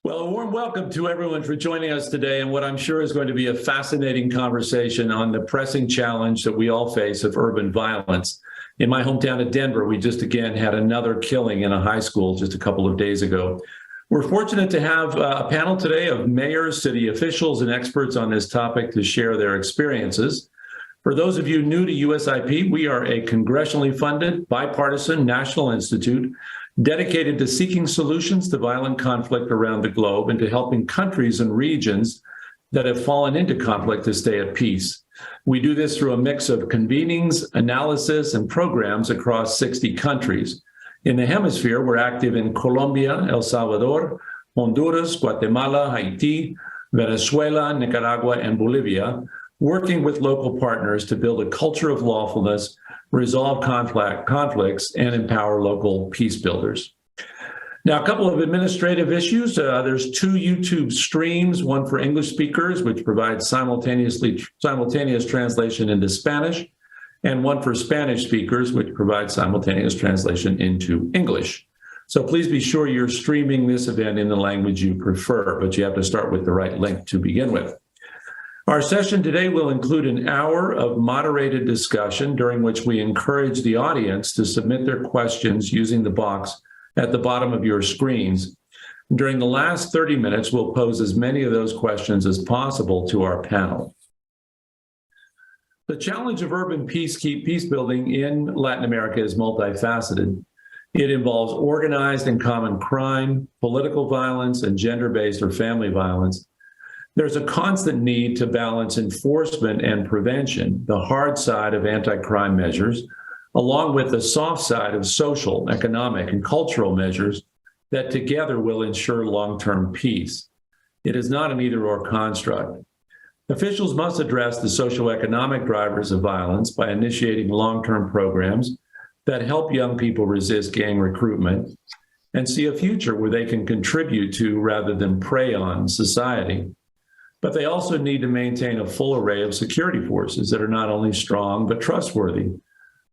Well, a warm welcome to everyone for joining us today in what I'm sure is going to be a fascinating conversation on the pressing challenge that we all face of urban violence. In my hometown of Denver, we just again had another killing in a high school just a couple of days ago. We're fortunate to have a panel today of mayors, city officials, and experts on this topic to share their experiences. For those of you new to USIP, we are a congressionally funded, bipartisan national institute dedicated to seeking solutions to violent conflict around the globe and to helping countries and regions that have fallen into conflict to stay at peace. We do this through a mix of convenings, analysis, and programs across 60 countries. In the hemisphere, we're active in Colombia, El Salvador, Honduras, Guatemala, Haiti, Venezuela, Nicaragua, and Bolivia, working with local partners to build a culture of lawfulness, resolve conflicts, and empower local peace builders. Now, a couple of administrative issues. There's two YouTube streams, one for English speakers, which provides simultaneous translation into Spanish, and one for Spanish speakers, which provides simultaneous translation into English. So please be sure you're streaming this event in the language you prefer, but you have to start with the right link to begin with. Our session today will include an hour of moderated discussion during which we encourage the audience to submit their questions using the box at the bottom of your screens. During the last 30 minutes, we'll pose as many of those questions as possible to our panel. The challenge of urban peace building in Latin America is multifaceted. It involves organized and common crime, political violence, and gender-based or family violence. There's a constant need to balance enforcement and prevention, the hard side of anti-crime measures, along with the soft side of social, economic, and cultural measures that together will ensure long-term peace. It is not an either-or construct. Officials must address the socioeconomic drivers of violence by initiating long-term programs that help young people resist gang recruitment and see a future where they can contribute to rather than prey on society. But they also need to maintain a full array of security forces that are not only strong, but trustworthy,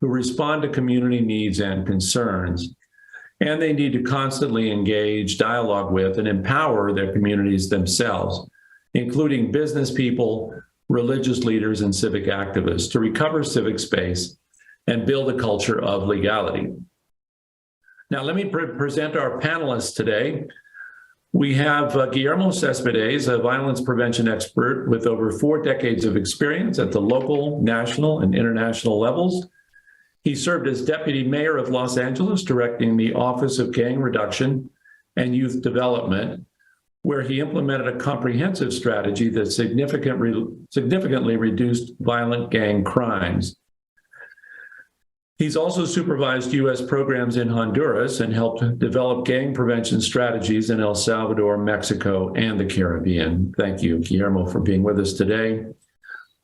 who respond to community needs and concerns. And they need to constantly engage, dialogue with, and empower their communities themselves, including business people, religious leaders, and civic activists, to recover civic space and build a culture of legality. Now, let me present our panelists today. We have Guillermo Cespedes, a violence prevention expert with over 4 decades of experience at the local, national, and international levels. He served as deputy mayor of Los Angeles, directing the Office of Gang Reduction and Youth Development, where he implemented a comprehensive strategy that significantly reduced violent gang crimes. He's also supervised U.S. programs in Honduras and helped develop gang prevention strategies in El Salvador, Mexico, and the Caribbean. Thank you, Guillermo, for being with us today.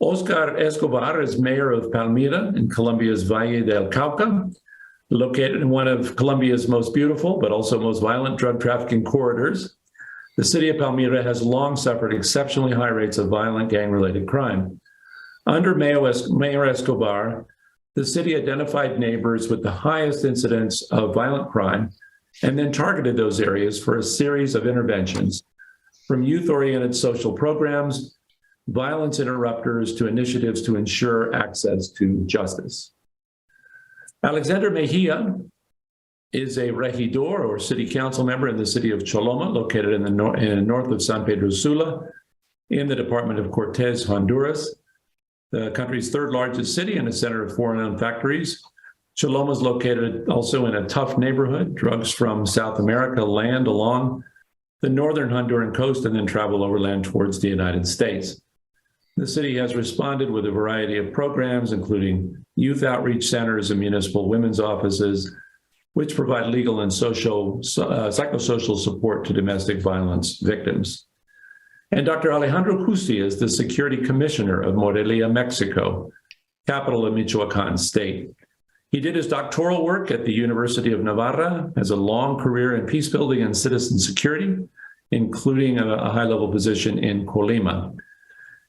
Oscar Escobar is mayor of Palmira in Colombia's Valle del Cauca, located in one of Colombia's most beautiful but also most violent drug trafficking corridors. The city of Palmira has long suffered exceptionally high rates of violent gang-related crime. Under Mayor Escobar, the city identified neighbors with the highest incidence of violent crime and then targeted those areas for a series of interventions, from youth-oriented social programs, violence interrupters, to initiatives to ensure access to justice. Alexander Mejia is a regidor or city council member in the city of Choloma, located in the north of San Pedro Sula, in the department of Cortes, Honduras, the country's 3rd largest city and a center of foreign-owned factories. Choloma is located also in a tough neighborhood. Drugs from South America land along the northern Honduran coast and then travel overland towards the United States. The city has responded with a variety of programs, including youth outreach centers and municipal women's offices, which provide legal and psychosocial support to domestic violence victims. And Dr. Alejandro Cusi is the Security Commissioner of Morelia, Mexico, capital of Michoacan State. He did his doctoral work at the University of Navarra, has a long career in peace building and citizen security, including a high-level position in Colima.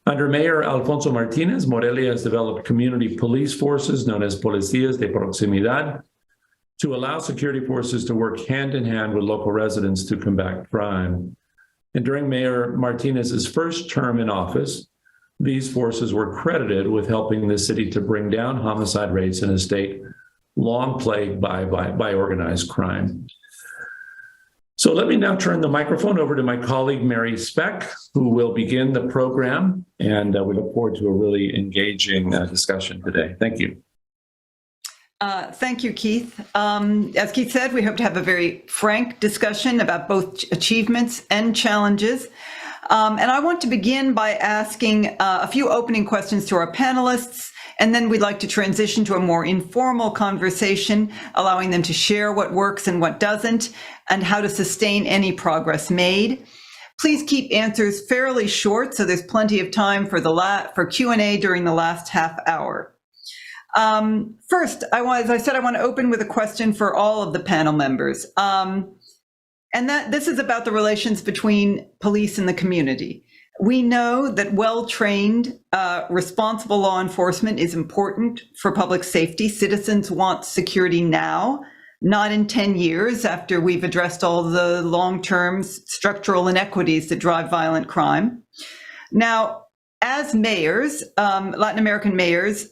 Under Mayor Alfonso Martinez, Morelia has developed community police forces known as Policías de Proximidad to allow security forces to work hand in hand with local residents to combat crime. And during Mayor Martinez's first term in office, these forces were credited with helping the city to bring down homicide rates in a state long plagued by organized crime. So let me now turn the microphone over to my colleague, Mary Speck, who will begin the program. And we look forward to a really engaging discussion today. Thank you. Thank you, Keith. As Keith said, we hope to have a very frank discussion about both achievements and challenges. And I want to begin by asking a few opening questions to our panelists, and then we'd like to transition to a more informal conversation, allowing them to share what works and what doesn't, and how to sustain any progress made. Please keep answers fairly short, so there's plenty of time for Q&A during the last half hour. First, as I said, I want to open with a question for all of the panel members. And this is about the relations between police and the community. We know that well-trained, responsible law enforcement is important for public safety. Citizens want security now, not in 10 years after we've addressed all the long-term structural inequities that drive violent crime. Now, as mayors, Latin American mayors,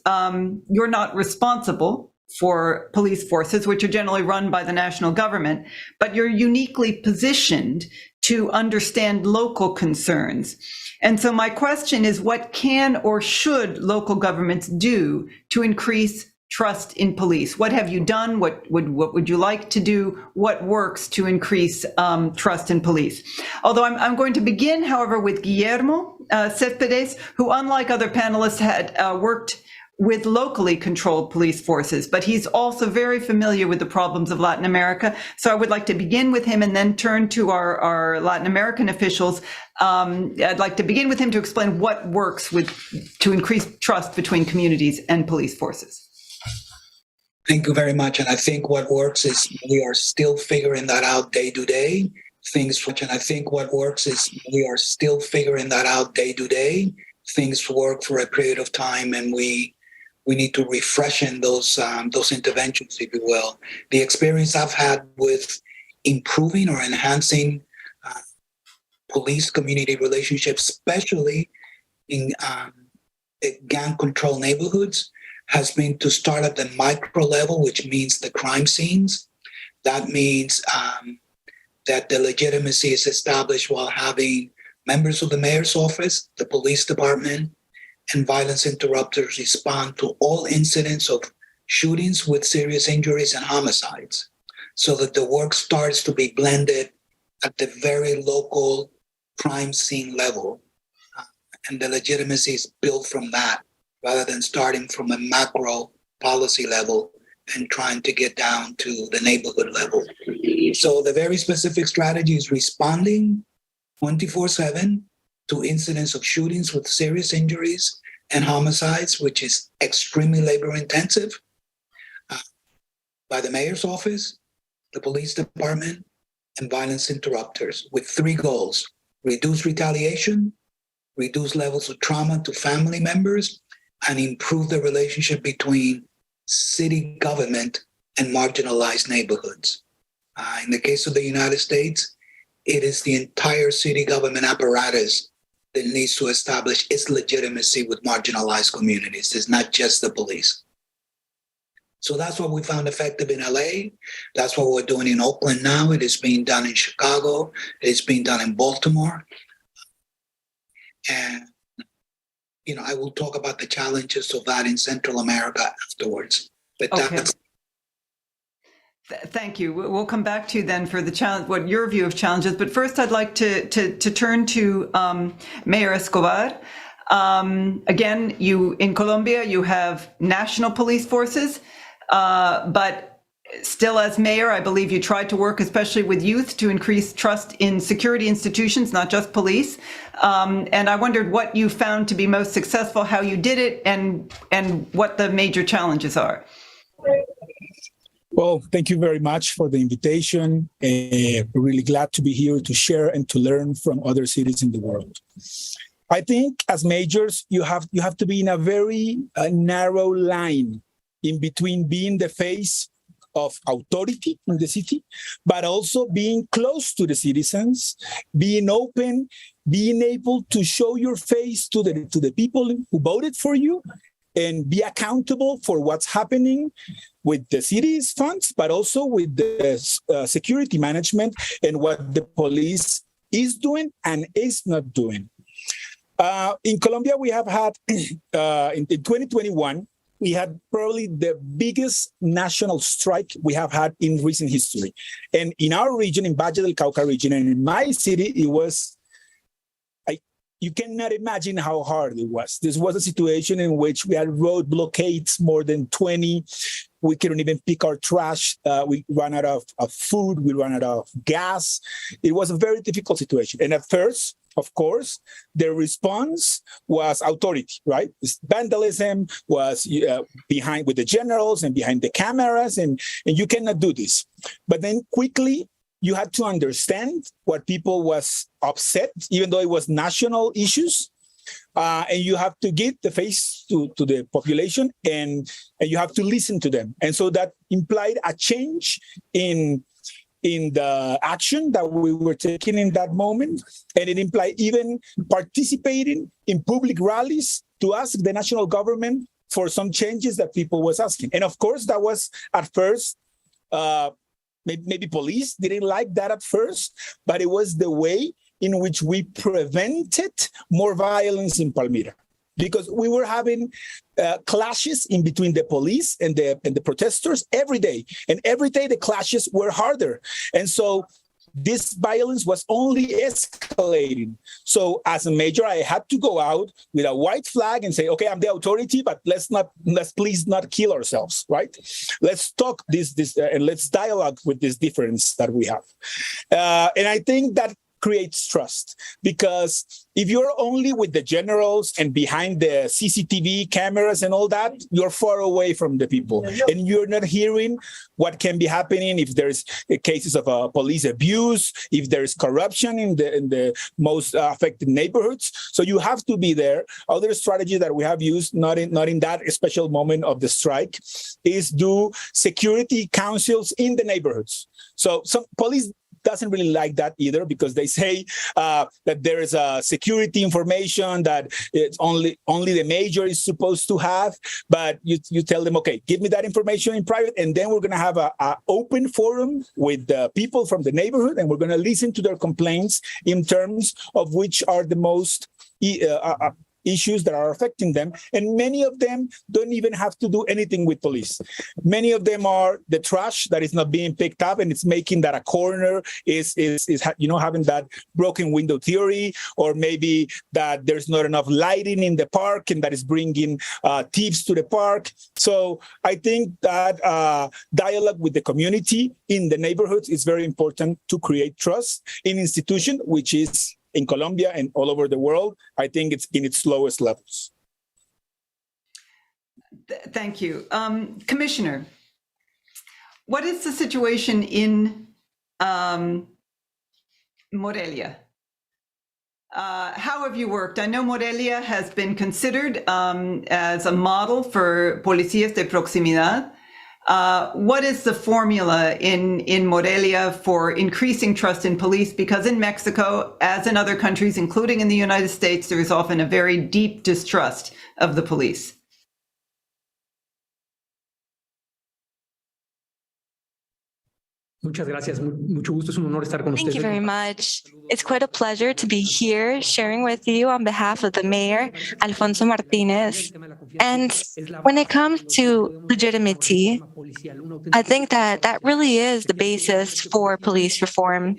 you're not responsible for police forces, which are generally run by the national government, but you're uniquely positioned to understand local concerns. And so my question is, what can or should local governments do to increase trust in police? What have you done? What would you like to do? What works to increase trust in police? Although I'm going to begin, however, with Guillermo Céspedes, who, unlike other panelists, had worked with locally controlled police forces, but he's also very familiar with the problems of Latin America. So I would like to begin with him and then turn to our Latin American officials. I'd like to begin with him to explain what works to increase trust between communities and police forces. Thank you very much. And I think what works is we are still figuring that out day to day. Things work for a period of time, and we need to refreshen those interventions, if you will. The experience I've had with improving or enhancing police-community relationships, especially in gang control neighborhoods, has been to start at the micro level, which means the crime scenes. That means that the legitimacy is established while having members of the mayor's office, the police department, and violence interrupters respond to all incidents of shootings with serious injuries and homicides, so that the work starts to be blended at the very local crime scene level. And the legitimacy is built from that, rather than starting from a macro policy level and trying to get down to the neighborhood level. So the very specific strategy is responding 24/7 to incidents of shootings with serious injuries and homicides, which is extremely labor intensive, by the mayor's office, the police department, and violence interrupters, with three goals: reduce retaliation, reduce levels of trauma to family members, and improve the relationship between city government and marginalized neighborhoods. In the case of the United States, it is the entire city government apparatus that needs to establish its legitimacy with marginalized communities. It's not just the police. So that's what we found effective in LA. That's what we're doing in Oakland now. It is being done in Chicago. It's being done in Baltimore. And I will talk about the challenges of that in Central America afterwards. But that's... Thank you. We'll come back to you then for the challenge, what your view of challenges. But first, I'd like to turn to Mayor Escobar. Again, in Colombia, you have national police forces, but still as mayor, I believe you tried to work especially with youth to increase trust in security institutions, not just police. And I wondered what you found to be most successful, how you did it, and what the major challenges are. Well, thank you very much for the invitation. We're really glad to be here to share and to learn from other cities in the world. I think as mayors, you have to be in a very narrow line in between being the face of authority in the city, but also being close to the citizens, being open, being able to show your face to the people who voted for you, and be accountable for what's happening with the city's funds, but also with the security management and what the police is doing and is not doing. In Colombia, we have had, in 2021, we had probably the biggest national strike we have had in recent history. And in our region, in Valle del Cauca region, and in my city, it was, you cannot imagine how hard it was. This was a situation in which we had road blockades, more than 20. We couldn't even pick our trash. We ran out of food. We ran out of gas. It was a very difficult situation. And at first, of course, the response was authority, right? This vandalism was behind with the generals and behind the cameras, and you cannot do this. But then quickly, you had to understand what people was upset, even though it was national issues. And you have to give the face to the population, and you have to listen to them. And so that implied a change in the action that we were taking in that moment. And it implied even participating in public rallies to ask the national government for some changes that people was asking. And of course, that was at first, maybe police didn't like that at first, but it was the way in which we prevented more violence in Palmira, because we were having clashes in between the police and the protesters every day. And every day the clashes were harder. And so this violence was only escalating. So as a mayor, I had to go out with a white flag and say, okay, I'm the authority, but let's please not kill ourselves, right? Let's talk this and let's dialogue with this difference that we have. And I think that creates trust, because if you're only with the generals and behind the CCTV cameras and all that, you're far away from the people, and you're not hearing what can be happening if there's cases of police abuse, if there's corruption in the most affected neighborhoods. So you have to be there. Other strategy that we have used, not in that special moment of the strike, is do security councils in the neighborhoods. So some police doesn't really like that either, because they say that there is a security information that it's only the mayor is supposed to have. But you tell them, okay, give me that information in private, and then we're going to have a open forum with the people from the neighborhood, and we're going to listen to their complaints in terms of which are the most issues that are affecting them. And many of them don't even have to do anything with police. Many of them are the trash that is not being picked up, and it's making that a corner is having that broken window theory, or maybe that there's not enough lighting in the park and that is bringing thieves to the park. So I think that dialogue with the community in the neighborhoods is very important to create trust in institution, which is in Colombia and all over the world, I think it's in its lowest levels. Thank you. Commissioner, what is the situation in Morelia? How have you worked? I know Morelia has been considered as a model for policías de proximidad. What is the formula in Morelia for increasing trust in police? Because in Mexico, as in other countries, including in the United States, there is often a very deep distrust of the police. Muchas gracias. Mucho gusto. Es un honor estar con ustedes. Thank you very much. It's quite a pleasure to be here sharing with you on behalf of the mayor, Alfonso Martinez. And when it comes to legitimacy, I think that really is the basis for police reform.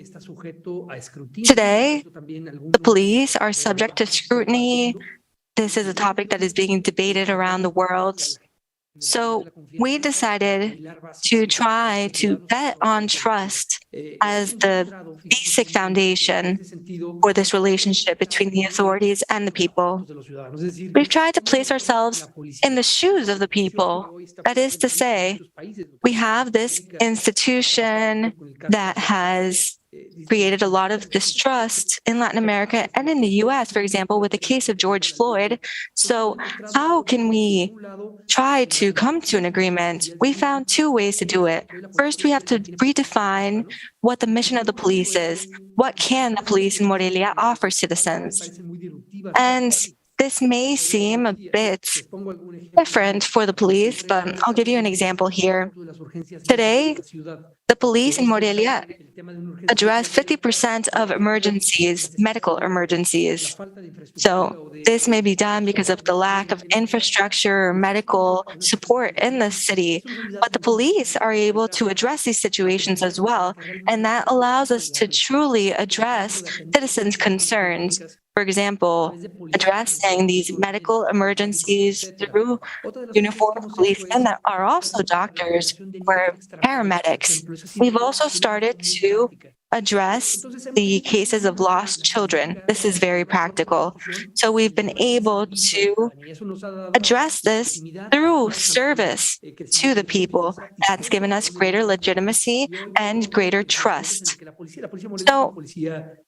Today, the police are subject to scrutiny. This is a topic that is being debated around the world. So we decided to try to bet on trust as the basic foundation for this relationship between the authorities and the people. We've tried to place ourselves in the shoes of the people. That is to say, we have this institution that has created a lot of distrust in Latin America and in the US, for example, with the case of George Floyd. So how can we try to come to an agreement? We found two ways to do it. First, we have to redefine what the mission of the police is. What can the police in Morelia offer citizens? And this may seem a bit different for the police, but I'll give you an example here. Today, the police in Morelia address 50% of emergencies, medical emergencies. So this may be done because of the lack of infrastructure or medical support in the city, but the police are able to address these situations as well, and that allows us to truly address citizens' concerns. For example, addressing these medical emergencies through uniformed policemen that are also doctors or paramedics. We've also started to address the cases of lost children. This is very practical. So we've been able to address this through service to the people. That's given us greater legitimacy and greater trust. So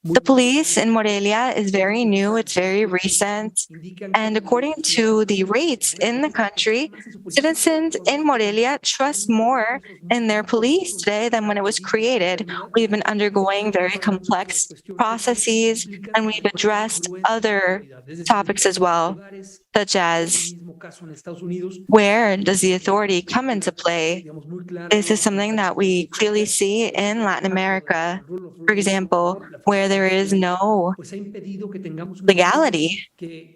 the police in Morelia is very new, it's very recent, and according to the rates in the country, citizens in Morelia trust more in their police today than when it was created. We've been undergoing very complex processes, and we've addressed other topics as well, such as where does the authority come into play? This is something that we clearly see in Latin America, for example, where there is no legality,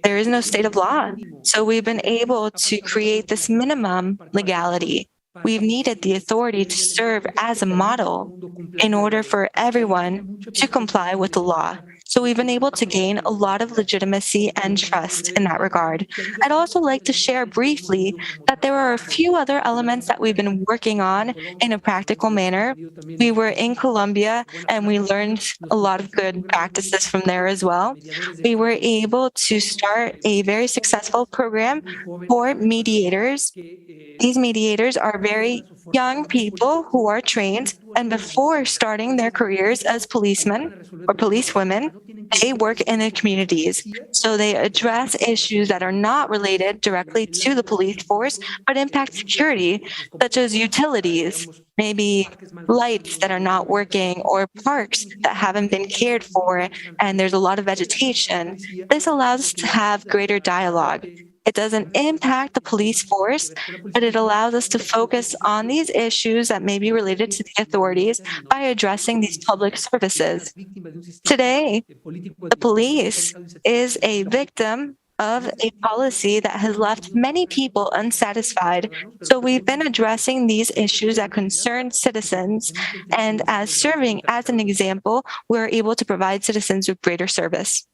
there is no state of law. So we've been able to create this minimum legality. We've needed the authority to serve as a model in order for everyone to comply with the law. So we've been able to gain a lot of legitimacy and trust in that regard. I'd also like to share briefly that there are a few other elements that we've been working on in a practical manner. We were in Colombia and we learned a lot of good practices from there as well. We were able to start a very successful program for mediators. These mediators are very young people who are trained, and before starting their careers as policemen or policewomen, they work in the communities. So they address issues that are not related directly to the police force, but impact security, such as utilities, maybe lights that are not working, or parks that haven't been cared for, and there's a lot of vegetation. This allows us to have greater dialogue. It doesn't impact the police force, but it allows us to focus on these issues that may be related to the authorities by addressing these public services. Today, the police is a victim of a policy that has left many people unsatisfied. So we've been addressing these issues that concern citizens, and as serving as an example, we're able to provide citizens with greater service.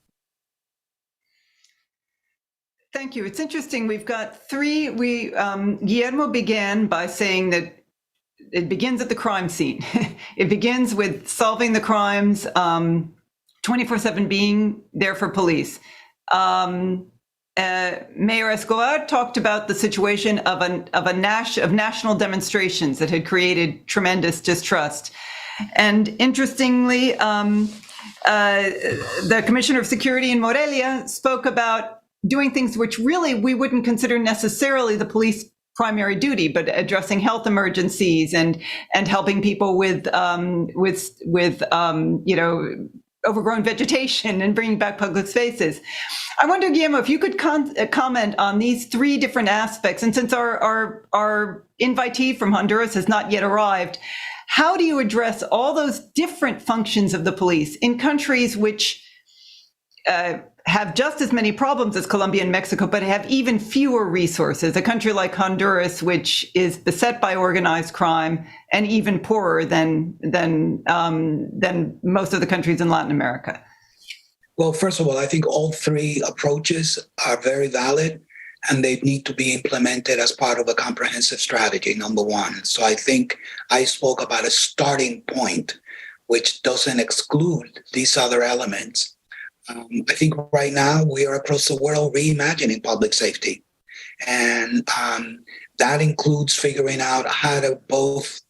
Thank you. It's interesting. We've got three. Guillermo began by saying that it begins at the crime scene. It begins with solving the crimes, 24/7 being there for police. Mayor Escobar talked about the situation of national demonstrations that had created tremendous distrust. And interestingly, the Commissioner of Security in Morelia spoke about doing things which really we wouldn't consider necessarily the police primary duty, but addressing health emergencies and helping people with overgrown vegetation and bringing back public spaces. I wonder, Guillermo, if you could comment on these three different aspects. And since our invitee from Honduras has not yet arrived, how do you address all those different functions of the police in countries which have just as many problems as Colombia and Mexico, but have even fewer resources? A country like Honduras, which is beset by organized crime and even poorer than most of the countries in Latin America. Well, first of all, I think all three approaches are very valid, and they need to be implemented as part of a comprehensive strategy, number one. So I think I spoke about a starting point, which doesn't exclude these other elements. I think right now we are across the world reimagining public safety. And that includes figuring out how to both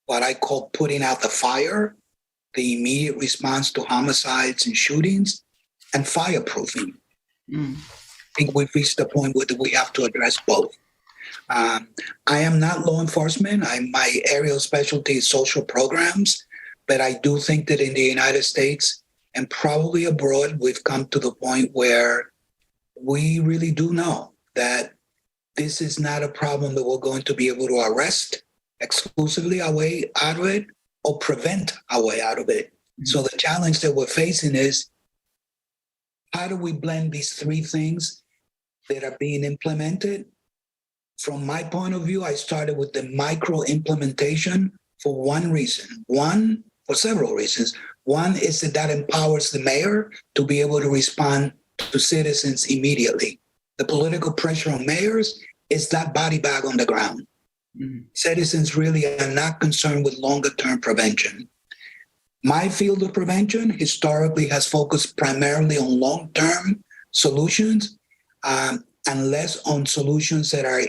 what I call putting out the fire, the immediate response to homicides and shootings, and fireproofing. I think we've reached the point where we have to address both. I am not law enforcement. My area of specialty is social programs, but I do think that in the United States and probably abroad, we've come to the point where we really do know that this is not a problem that we're going to be able to arrest exclusively our way out of it or prevent our way out of it. So the challenge that we're facing is, how do we blend these three things that are being implemented? From my point of view, I started with the micro implementation for one reason. For several reasons. One is that empowers the mayor to be able to respond to citizens immediately. The political pressure on mayors is that body bag on the ground. Citizens really are not concerned with longer term prevention. My field of prevention historically has focused primarily on long-term solutions and less on solutions that are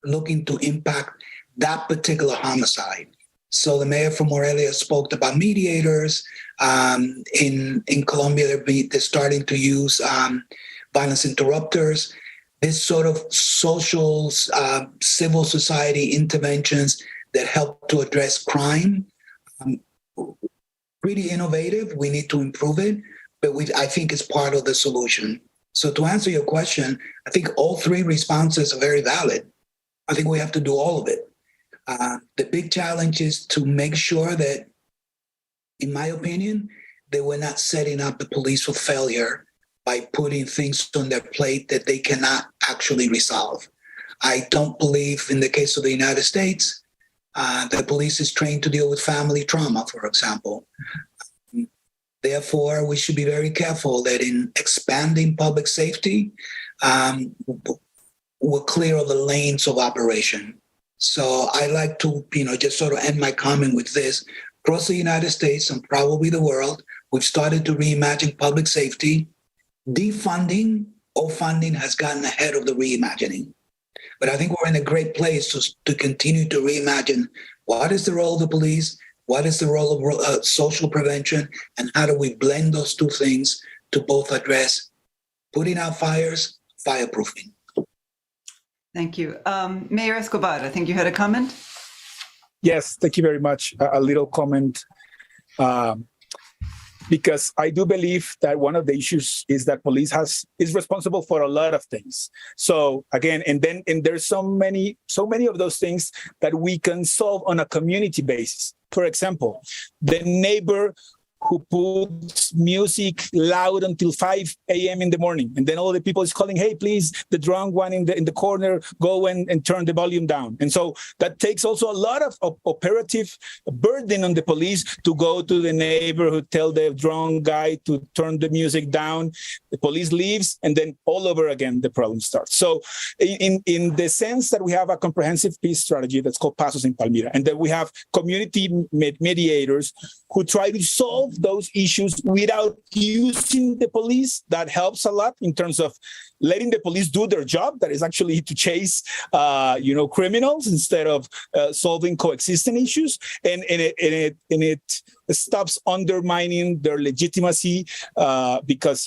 looking to impact that particular homicide. So the mayor from Morelia spoke about mediators. In Colombia, they're starting to use violence interrupters. This sort of social, civil society interventions that help to address crime. Pretty innovative. We need to improve it, but I think it's part of the solution. So to answer your question, I think all three responses are very valid. I think we have to do all of it. The big challenge is to make sure that, in my opinion, they were not setting up the police for failure by putting things on their plate that they cannot actually resolve. I don't believe, in the case of the United States, the police is trained to deal with family trauma, for example. Therefore, we should be very careful that in expanding public safety, we're clear of the lanes of operation. So I like to, just sort of end my comment with this. Across the United States and probably the world, we've started to reimagine public safety. Defunding or funding has gotten ahead of the reimagining. But I think we're in a great place to continue to reimagine what is the role of the police, what is the role of social prevention, and how do we blend those two things to both address putting out fires, fireproofing. Thank you. Mayor Escobar, I think you had a comment? Yes, thank you very much. A little comment, because I do believe that one of the issues is that police is responsible for a lot of things. So again, and there's so many of those things that we can solve on a community basis. For example, the neighbor who puts music loud until 5 a.m. in the morning. And then all the people is calling, hey, please, the drunk one in the corner, go and turn the volume down. And so that takes also a lot of operative burden on the police to go to the neighborhood, tell the drunk guy to turn the music down. The police leaves, and then all over again, the problem starts. So in the sense that we have a comprehensive peace strategy that's called Pasos in Palmira, and that we have community mediators who try to solve those issues without using the police, that helps a lot in terms of letting the police do their job, that is actually to chase criminals instead of solving coexisting issues, and it stops undermining their legitimacy because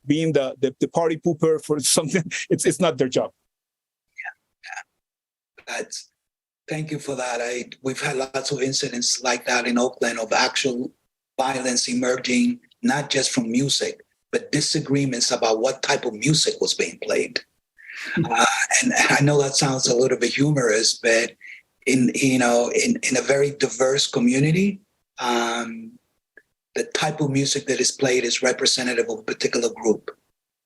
being the party pooper for something, it's not their job. Thank you for that. We've had lots of incidents like that in Oakland of actual violence emerging, not just from music, but disagreements about what type of music was being played. And I know that sounds a little bit humorous, but in a very diverse community, the type of music that is played is representative of a particular group.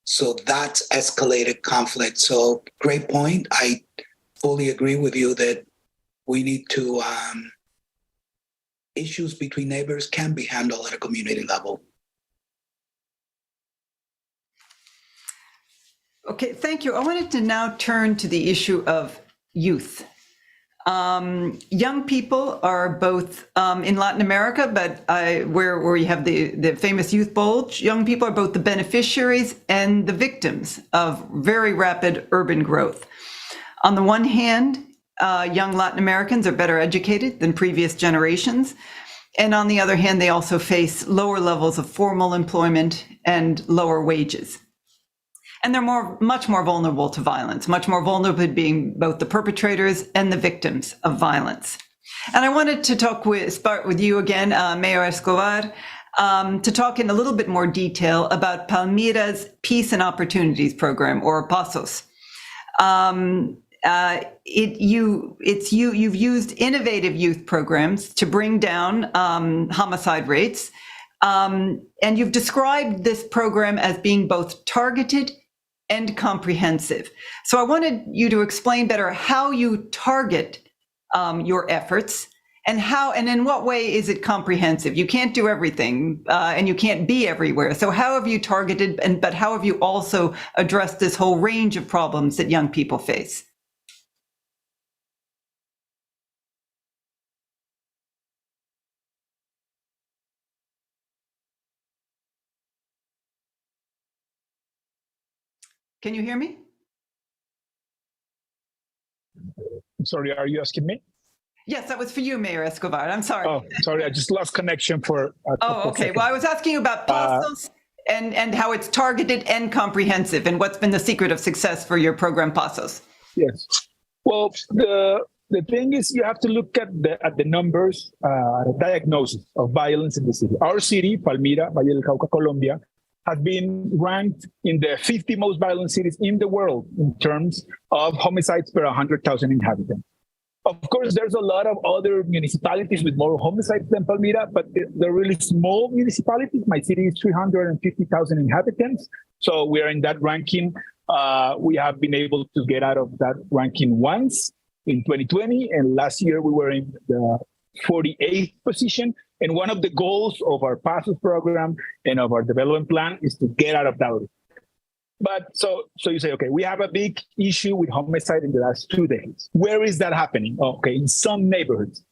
So that's escalated conflict. So great point. I fully agree with you that we need to, issues between neighbors can be handled at a community level. Okay, thank you. I wanted to now turn to the issue of youth. Young people are both in Latin America, but where you have the famous youth bulge, young people are both the beneficiaries and the victims of very rapid urban growth. On the one hand, young Latin Americans are better educated than previous generations, And on the other hand, they also face lower levels of formal employment and lower wages. And they're much more vulnerable to violence, much more vulnerable to being both the perpetrators and the victims of violence. And I wanted to start with you again, Mayor Escobar, to talk in a little bit more detail about Palmira's Peace and Opportunities Program, or PASOS. You've used innovative youth programs to bring down homicide rates, and you've described this program as being both targeted and comprehensive. So I wanted you to explain better how you target your efforts, and in what way is it comprehensive? You can't do everything, and you can't be everywhere. So how have you targeted, but how have you also addressed this whole range of problems that young people face? Can you hear me? I'm sorry, are you asking me? Yes, that was for you, Mayor Escobar. I'm sorry. Oh, sorry, I just lost connection for a couple okay. seconds. Well, I was asking you about PASOS and how it's targeted and comprehensive, and what's been the secret of success for your program PASOS. Yes. Well, the thing is, you have to look at the numbers, diagnosis of violence in the city. Our city, Palmira, Valle del Cauca, Colombia, has been ranked in the 50 most violent cities in the world in terms of homicides per 100,000 inhabitants. Of course, there's a lot of other municipalities with more homicides than Palmira, but they're really small municipalities. My city is 350,000 inhabitants. So we are in that ranking. We have been able to get out of that ranking once in 2020. And last year we were in the 48th position. And one of the goals of our PASOS program and of our development plan is to get out of that. But so you say, okay, we have a big issue with homicide in the last 2 days. Where is that happening? Okay, in some neighborhoods.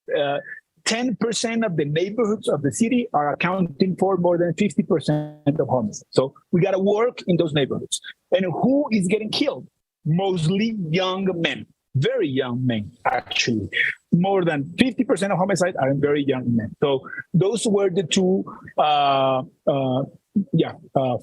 10% of the neighborhoods of the city are accounting for more than 50% of homicide. So we got to work in those neighborhoods. And who is getting killed? Mostly young men, very young men, actually. More than 50% of homicides are in very young men. So those were the two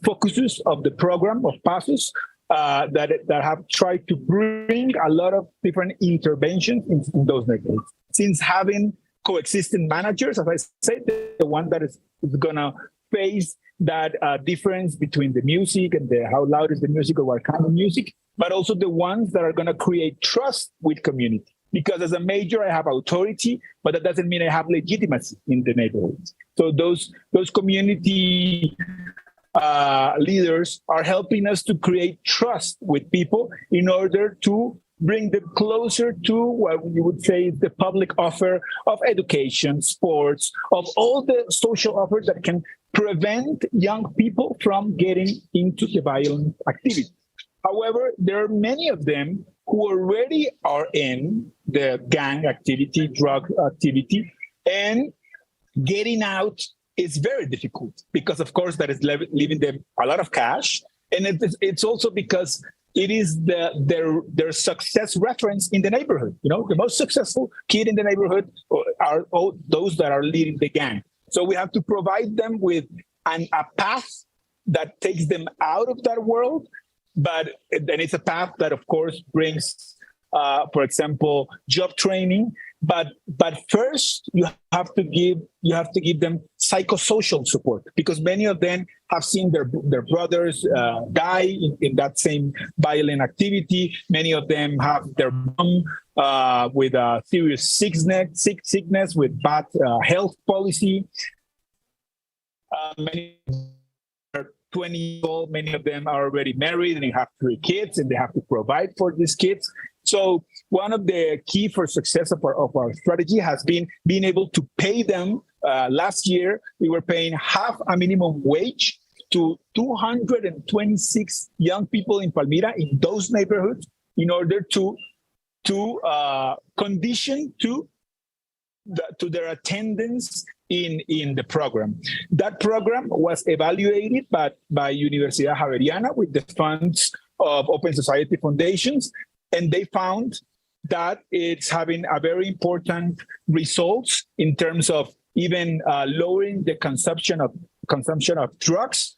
focuses of the program of PASOS that have tried to bring a lot of different interventions in those neighborhoods. Since having coexisting managers, as I say, the one that is going to face that difference between the music and how loud is the music or what kind of music, but also the ones that are going to create trust with community. Because as a mayor, I have authority, but that doesn't mean I have legitimacy in the neighborhoods. So those community leaders are helping us to create trust with people in order to bring them closer to what you would say is the public offer of education, sports, of all the social offers that can prevent young people from getting into the violent activity. However, there are many of them who already are in the gang activity, drug activity, and getting out is very difficult because, of course, that is leaving them a lot of cash. And it's also because it is their success reference in the neighborhood. You know, the most successful kid in the neighborhood are all those that are leading the gang. So we have to provide them with a path that takes them out of that world. But then it's a path that, of course, brings, for example, job training. But first, you have to give them psychosocial support because many of them have seen their brothers die in that same violent activity. Many of them have their mom with a serious sickness with bad health policy. Many 20 years old, many of them are already married and they have 3 kids and they have to provide for these kids. So one of the key for success of our strategy has been being able to pay them. Last year, we were paying half a minimum wage to 226 young people in Palmira in those neighborhoods in order to condition to their attendance in the program. That program was evaluated by Universidad Javeriana with the funds of Open Society Foundations, and they found that it's having a very important results in terms of even lowering the consumption of drugs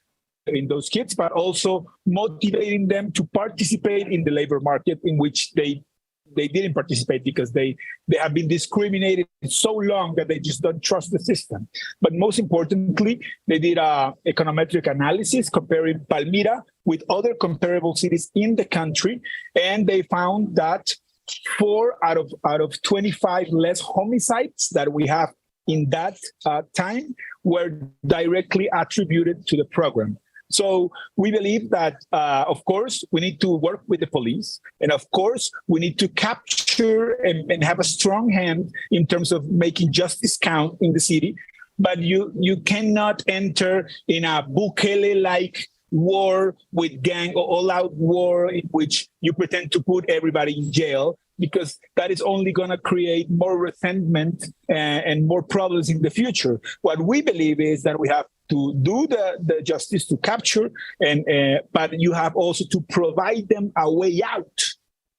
in those kids, but also motivating them to participate in the labor market, in which they didn't participate because they have been discriminated so long that they just don't trust the system. But most importantly, they did a econometric analysis comparing Palmira with other comparable cities in the country, and they found that 4 out of 25 less homicides that we have in that time were directly attributed to the program. So we believe that, of course, we need to work with the police. And of course, we need to capture and have a strong hand in terms of making justice count in the city. But you cannot enter in a Bukele-like war with gang or all-out war in which you pretend to put everybody in jail, because that is only going to create more resentment and more problems in the future. What we believe is that we have to do the justice to capture, but you have also to provide them a way out,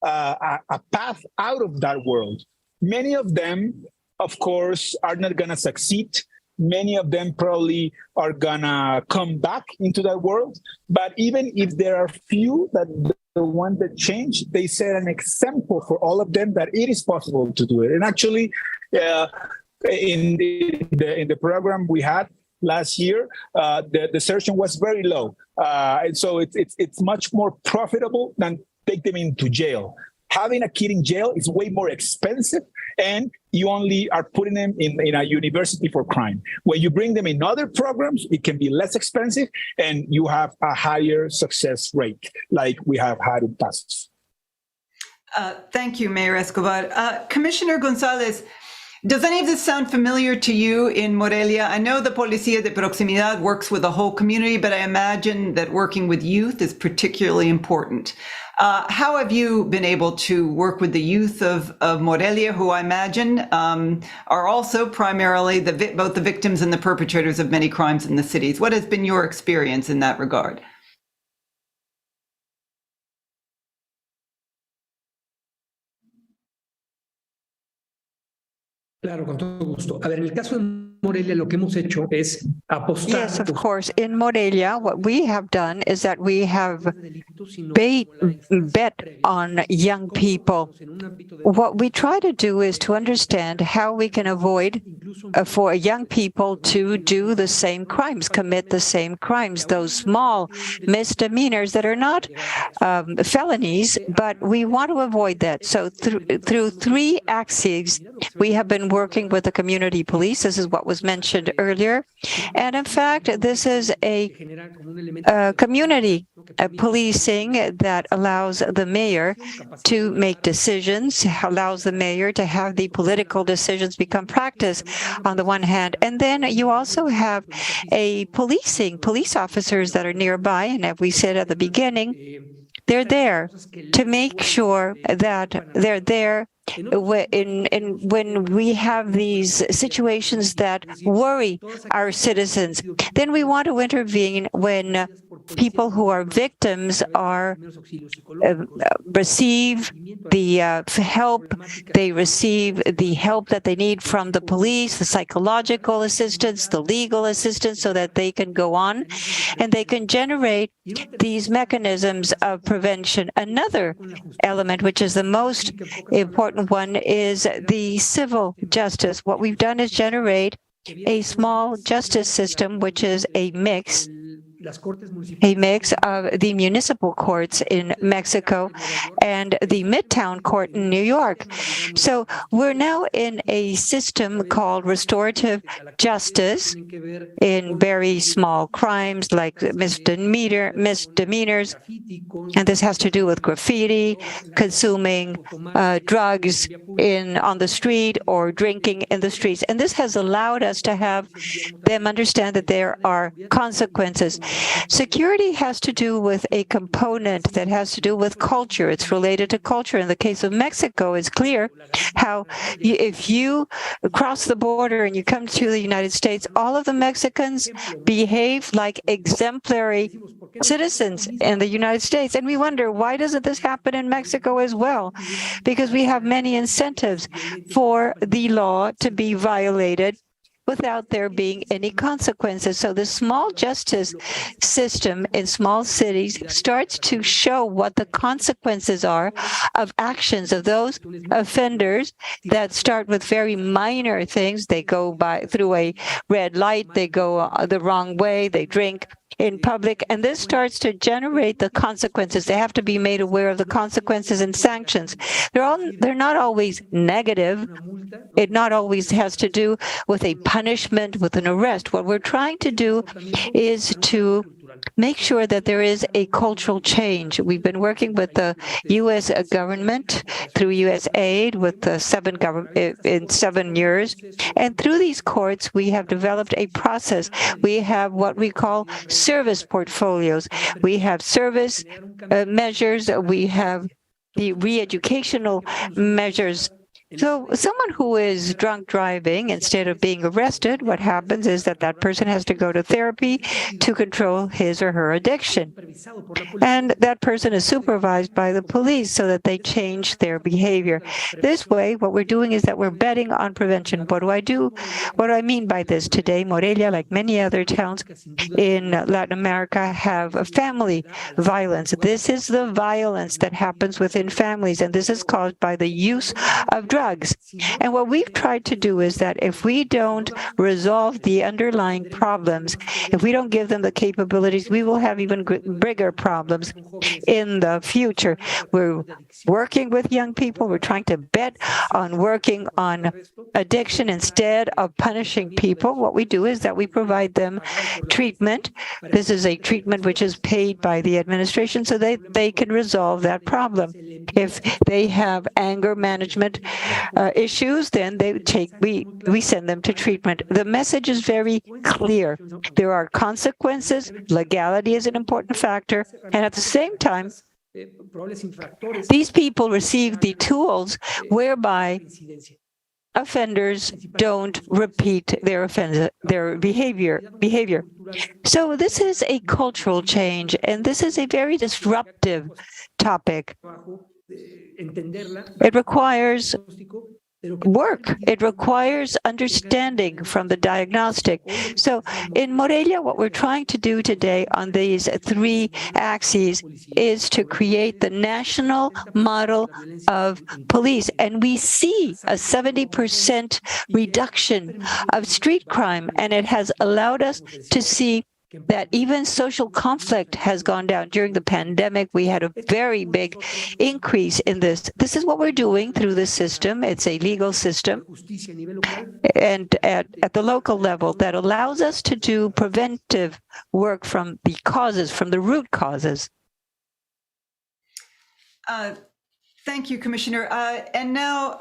a path out of that world. Many of them, of course, are not going to succeed. Many of them probably are going to come back into that world. But even if there are few that the one that changed, they set an example for all of them that it is possible to do it. And actually, in the program we had last year, the desertion was very low. And so it's much more profitable than take them into jail. Having a kid in jail is way more expensive, and you only are putting them in a university for crime. When you bring them in other programs, it can be less expensive, and you have a higher success rate, like we have had in past. Thank you, Mayor Escobar. Commissioner Gonzalez, does any of this sound familiar to you in Morelia? I know the Policía de Proximidad works with the whole community, but I imagine that working with youth is particularly important. How have you been able to work with the youth of Morelia, who I imagine are also primarily both the victims and the perpetrators of many crimes in the cities? What has been your experience in that regard? Claro, con todo gusto. A ver, en el caso de Morelia, lo que hemos hecho es apostar. Yes, of course. In Morelia, what we have done is that we have bet on young people. What we try to do is to understand how we can avoid for young people to do the same crimes, commit the same crimes, those small misdemeanors that are not felonies, but we want to avoid that. So through 3 axes, we have been working with the community police. This is what was mentioned earlier. And in fact, this is a community policing that allows the mayor to make decisions, allows the mayor to have the political decisions become practice on the one hand. And then you also have a police officers that are nearby. And as we said at the beginning, they're there to make sure that they're there when we have these situations that worry our citizens. Then we want to intervene when people who are victims are receive the help. They receive the help that they need from the police, the psychological assistance, the legal assistance, so that they can go on and they can generate these mechanisms of prevention. Another element, which is the most important one, is the civil justice. What we've done is generate a small justice system, which is a mix of the municipal courts in Mexico and the Midtown Court in New York. So we're now in a system called restorative justice in very small crimes like misdemeanors, and this has to do with graffiti, consuming drugs on the street or drinking in the streets. And this has allowed us to have them understand that there are consequences. Security has to do with a component that has to do with culture. It's related to culture. In the case of Mexico, it's clear how if you cross the border and you come to the United States, all of the Mexicans behave like exemplary citizens in the United States. And we wonder, why doesn't this happen in Mexico as well? Because we have many incentives for the law to be violated without there being any consequences. So the small justice system in small cities starts to show what the consequences are of actions of those offenders that start with very minor things. They go through a red light, they go the wrong way, they drink in public, and this starts to generate the consequences. They have to be made aware of the consequences and sanctions. They're not always negative. It not always has to do with a punishment, with an arrest. What we're trying to do is to make sure that there is a cultural change. We've been working with the U.S. government through USAID with the 7 years. And through these courts, we have developed a process. We have what we call service portfolios. We have service measures. We have the re-educational measures. So someone who is drunk driving, instead of being arrested, what happens is that that person has to go to therapy to control his or her addiction. And that person is supervised by the police so that they change their behavior. This way, what we're doing is that we're betting on prevention. What do I do? What do I mean by this? Today, Morelia, like many other towns in Latin America, have family violence. This is the violence that happens within families, and this is caused by the use of drugs. And what we've tried to do is that if we don't resolve the underlying problems, if we don't give them the capabilities, we will have even bigger problems in the future. We're working with young people. We're trying to bet on working on addiction instead of punishing people. What we do is that we provide them treatment. This is a treatment which is paid by the administration so they can resolve that problem. If they have anger management issues, then we send them to treatment. The message is very clear. There are consequences. Legality is an important factor. And at the same time, these people receive the tools whereby offenders don't repeat their behavior. So this is a cultural change, and this is a very disruptive topic. It requires work. It requires understanding from the diagnostic. So in Morelia, what we're trying to do today on these 3 axes is to create the national model of police. And we see a 70% reduction of street crime, and it has allowed us to see that even social conflict has gone down. During the pandemic, we had a very big increase in this. This is what we're doing through the system. It's a legal system, and at the local level that allows us to do preventive work from the causes, from the root causes. Thank you, Commissioner. And now,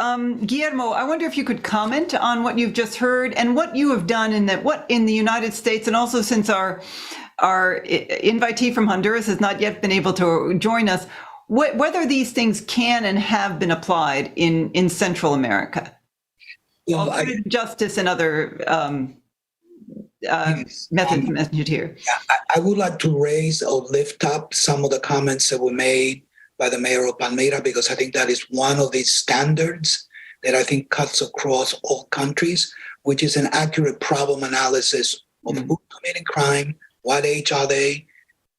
Guillermo, I wonder if you could comment on what you've just heard and what you have done in the United States, and also since our invitee from Honduras has not yet been able to join us, whether these things can and have been applied in Central America. Well, justice and other methods mentioned here. I would like to raise or lift up some of the comments that were made by the mayor of Palmyra, because I think that is one of the standards that I think cuts across all countries, which is an accurate problem analysis of who's committing crime, what age are they,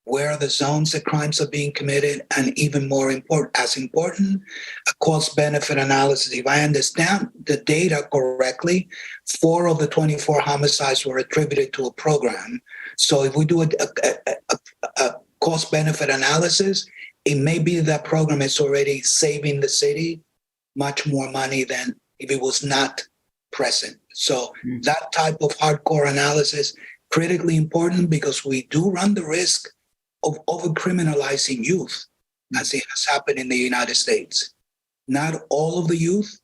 where are the zones that crimes are being committed, and even more important, a cost-benefit analysis. If I understand the data correctly, 4 of the 24 homicides were attributed to a program. So if we do a cost-benefit analysis, it may be that program is already saving the city much more money than if it was not present. So that type of hardcore analysis, critically important, because we do run the risk of over-criminalizing youth, as it has happened in the United States. Not all of the youth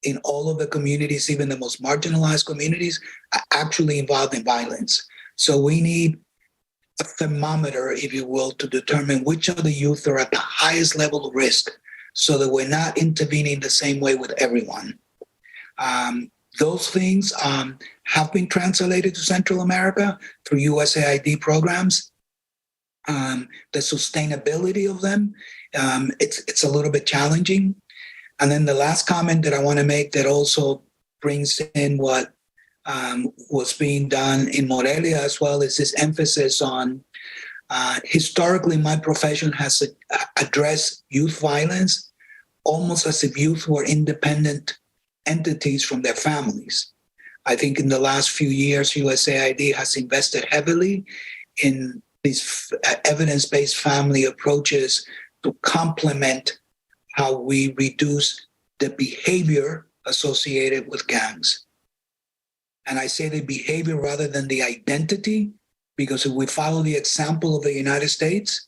in all of the communities, even the most marginalized communities, are actually involved in violence. So we need a thermometer, if you will, to determine which of the youth are at the highest level of risk, so that we're not intervening the same way with everyone. Those things have been translated to Central America through USAID programs. The sustainability of them, it's a little bit challenging. And then the last comment that I want to make that also brings in what was being done in Morelia as well, is this emphasis on historically my profession has addressed youth violence almost as if youth were independent entities from their families. I think in the last few years, USAID has invested heavily in these evidence-based family approaches to complement how we reduce the behavior associated with gangs. And I say the behavior rather than the identity, because if we follow the example of the United States,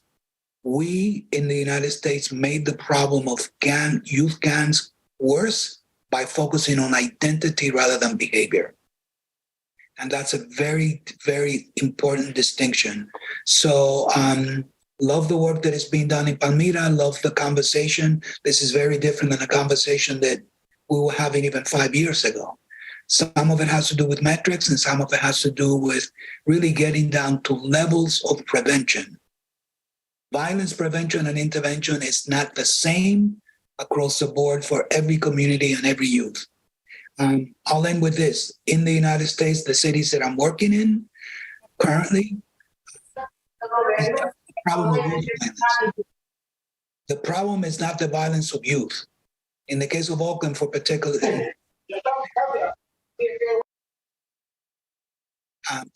we in the United States made the problem of youth gangs worse by focusing on identity rather than behavior. And that's a very, very important distinction. So love the work that is being done in Palmira, love the conversation. This is very different than the conversation that we were having even 5 years ago. Some of it has to do with metrics and some of it has to do with really getting down to levels of prevention. Violence prevention and intervention is not the same across the board for every community and every youth. I'll end with this. In the United States, the cities that I'm working in currently, the problem of youth violence. The problem is not the violence of youth. In the case of Oakland, for particular,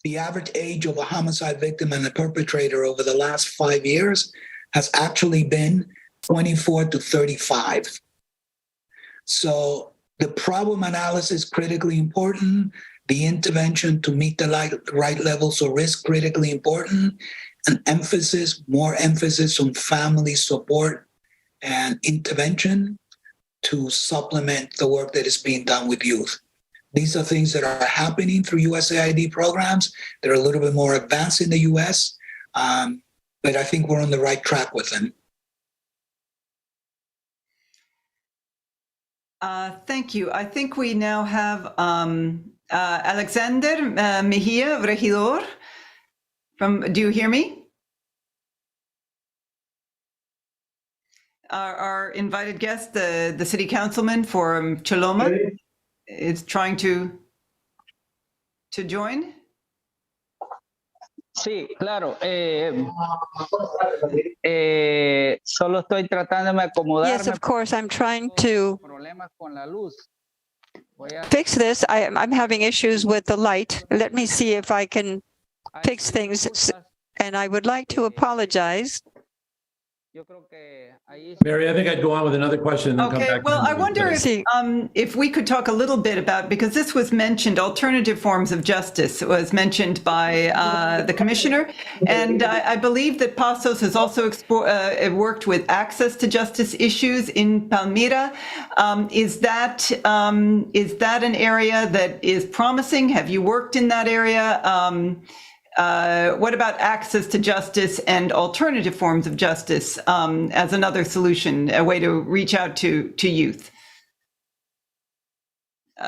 the average age of a homicide victim and a perpetrator over the last 5 years has actually been 24 to 35. So the problem analysis is critically important. The intervention to meet the right levels of risk, critically important. An emphasis, more emphasis on family support and intervention to supplement the work that is being done with youth. These are things that are happening through USAID programs. They're a little bit more advanced in the US, but I think we're on the right track with them. Thank you. I think we now have Alexander Mejia, Regidor. Do you hear me? Our invited guest, the city councilman for Choloma, is trying to join. Sí, claro. Solo estoy tratándome de acomodarme. Yes, of course, I'm trying to Problemas con la luz. fix this. I'm having issues with the light. Let me see if I can fix things. And I would like to apologize. Mary, I think I'd go on with another question and then come Okay, back. well, I wonder if we could talk a little bit about, because this was mentioned, alternative forms of justice was mentioned by the commissioner. And I believe that Pasos has also worked with access to justice issues in Palmira. Is that an area that is promising? Have you worked in that area? What about access to justice and alternative forms of justice as another solution, a way to reach out to youth?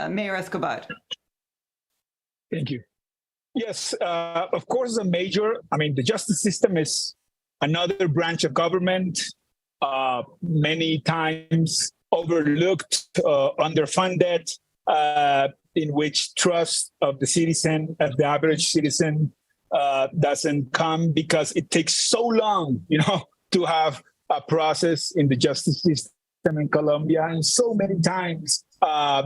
Mayor Escobar. Thank you. Yes, of course, the justice system is another branch of government, many times overlooked, underfunded, in which trust of the citizen, of the average citizen, doesn't come because it takes so long, to have a process in the justice system in Colombia. And so many times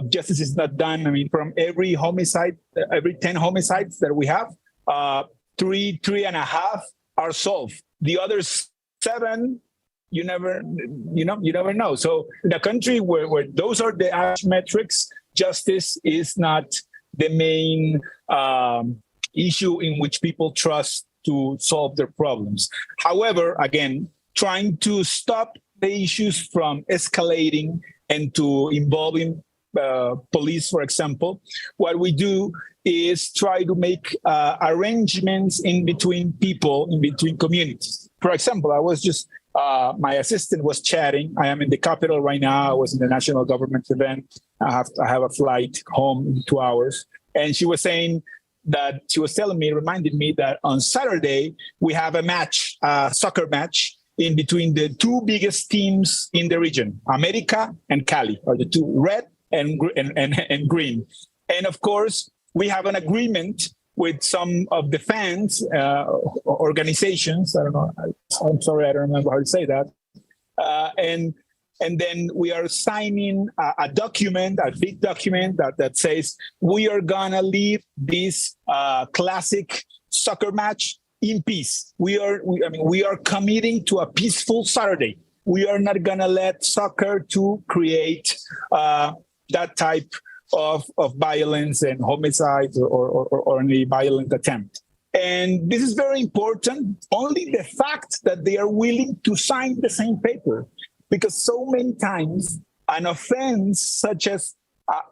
justice is not done. From every 10 homicides that we have, 3.5 are solved. The other 7, you never know. So in a country where those are the average metrics, justice is not the main issue in which people trust to solve their problems. However, again, trying to stop the issues from escalating and to involving police, for example, what we do is try to make arrangements in between people, in between communities. For example, I was just, my assistant was chatting. I am in the capital right now. I was in the national government event. I have a flight home in 2 hours. And she was saying, reminded me that on Saturday, we have a match, a soccer match in between the 2 biggest teams in the region, America and Cali, are the 2, red and green. And of course, we have an agreement with some of the fans organizations. I don't know. I'm sorry, I don't remember how to say that. And then we are signing a document, a big document that says we are gonna leave this classic soccer match in peace. We are committing to a peaceful Saturday. We are not gonna let soccer to create that type of violence and homicides or any violent attempt. And this is very important. Only the fact that they are willing to sign the same paper, because so many times an offense such as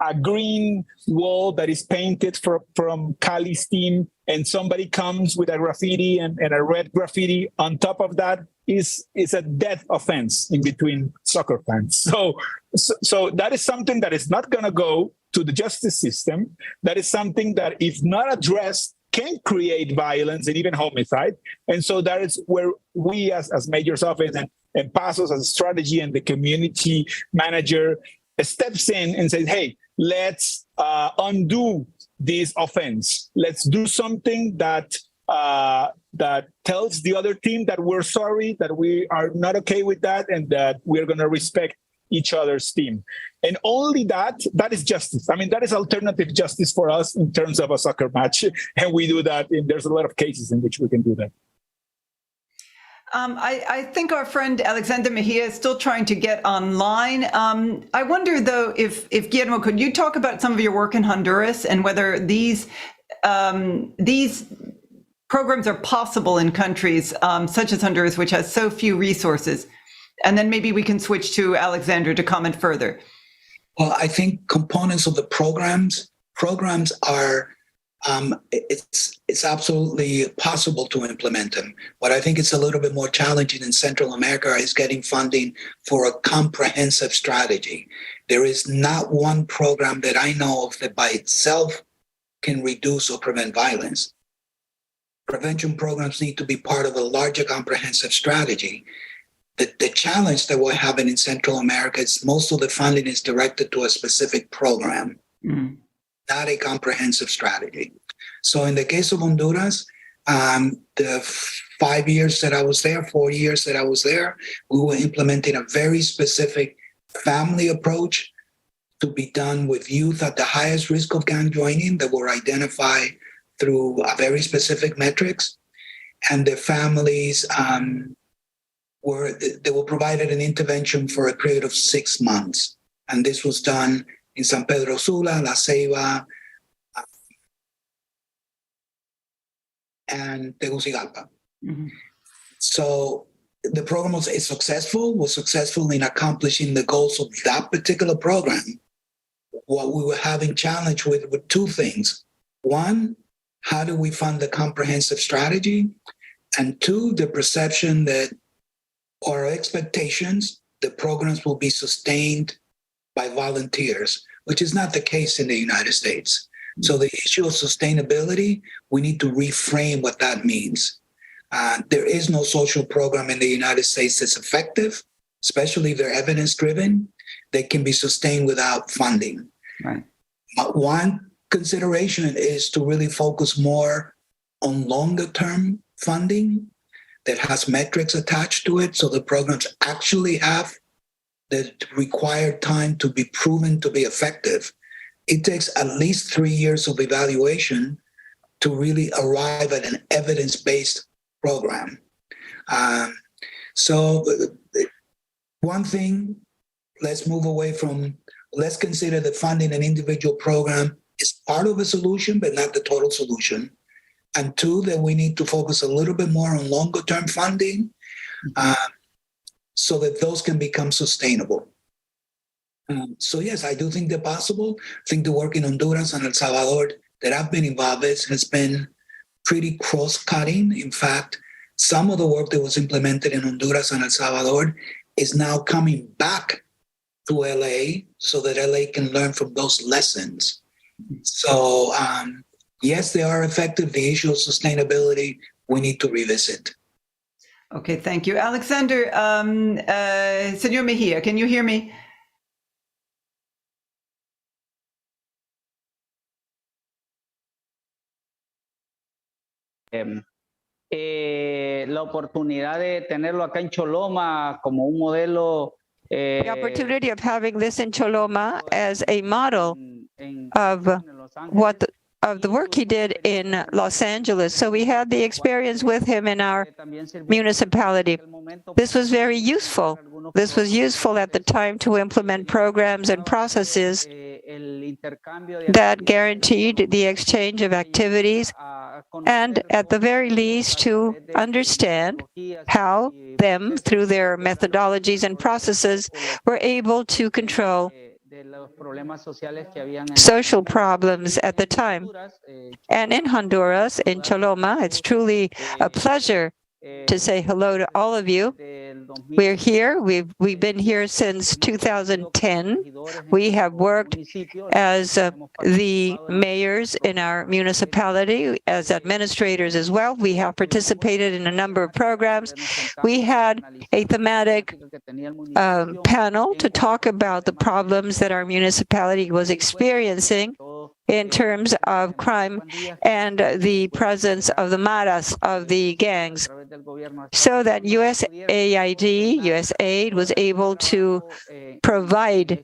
a green wall that is painted from Cali's team, and somebody comes with a graffiti and a red graffiti on top of that is a death offense in between soccer fans. So that is something that is not going to go to the justice system. That is something that, if not addressed, can create violence and even homicide. And so that is where we as mayor's office and Pasos as a strategy and the community manager steps in and says, hey, let's undo this offense. Let's do something that tells the other team that we're sorry, that we are not okay with that, and that we're going to respect each other's team. And only that is justice. I mean, that is alternative justice for us in terms of a soccer match. And we do that, and there's a lot of cases in which we can do that. I think our friend Alexander Mejia is still trying to get online. I wonder, though, if Guillermo, could you talk about some of your work in Honduras and whether these programs are possible in countries such as Honduras, which has so few resources? And then maybe we can switch to Alexander to comment further. Well, I think components of the programs are, it's absolutely possible to implement them. But I think it's a little bit more challenging in Central America is getting funding for a comprehensive strategy. There is not one program that I know of that by itself can reduce or prevent violence. Prevention programs need to be part of a larger comprehensive strategy. The challenge that we're having in Central America is most of the funding is directed to a specific program, not a comprehensive strategy. So in the case of Honduras, the 4 years that I was there, we were implementing a very specific family approach to be done with youth at the highest risk of gang joining that were identified through very specific metrics. And the families they were provided an intervention for a period of 6 months. And this was done in San Pedro Sula, La Ceiba, and Tegucigalpa. Mm-hmm. So the program was successful in accomplishing the goals of that particular program. What we were having challenge with were two things. One, how do we fund the comprehensive strategy? And two, the perception that or expectations, the programs will be sustained by volunteers, which is not the case in the United States. So the issue of sustainability, we need to reframe what that means. There is no social program in the United States that's effective, especially if they're evidence-driven, that can be sustained without funding. Right. One consideration is to really focus more on longer-term funding that has metrics attached to it, so the programs actually have the required time to be proven to be effective. It takes at least 3 years of evaluation to really arrive at an evidence-based program. So one thing, let's consider that funding an individual program is part of a solution, but not the total solution. And two, that we need to focus a little bit more on longer-term funding so that those can become sustainable. So yes, I do think they're possible. I think the work in Honduras and El Salvador that I've been involved in has been pretty cross-cutting. In fact, some of the work that was implemented in Honduras and El Salvador is now coming back to LA so that LA can learn from those lessons. So yes, they are effective. The issue of sustainability, we need to revisit. Okay, thank you. Alexander, Senor Mejia, can you hear me? la oportunidad de tenerlo acá en Choloma como un modelo. The opportunity of having this in Choloma as a model of of the work he did in Los Angeles. So we had the experience with him in our municipality. This was very useful. This was useful at the time to implement programs and processes that guaranteed the exchange of activities and, at the very least, to understand how them, through their methodologies and processes, were able to control social problems at the time. And in Honduras, in Choloma, it's truly a pleasure to say hello to all of you. We're here. We've been here since 2010. We have worked as the mayors in our municipality, as administrators as well. We have participated in a number of programs. We had a thematic panel to talk about the problems that our municipality was experiencing in terms of crime and the presence of the maras, of the gangs, so that USAID was able to provide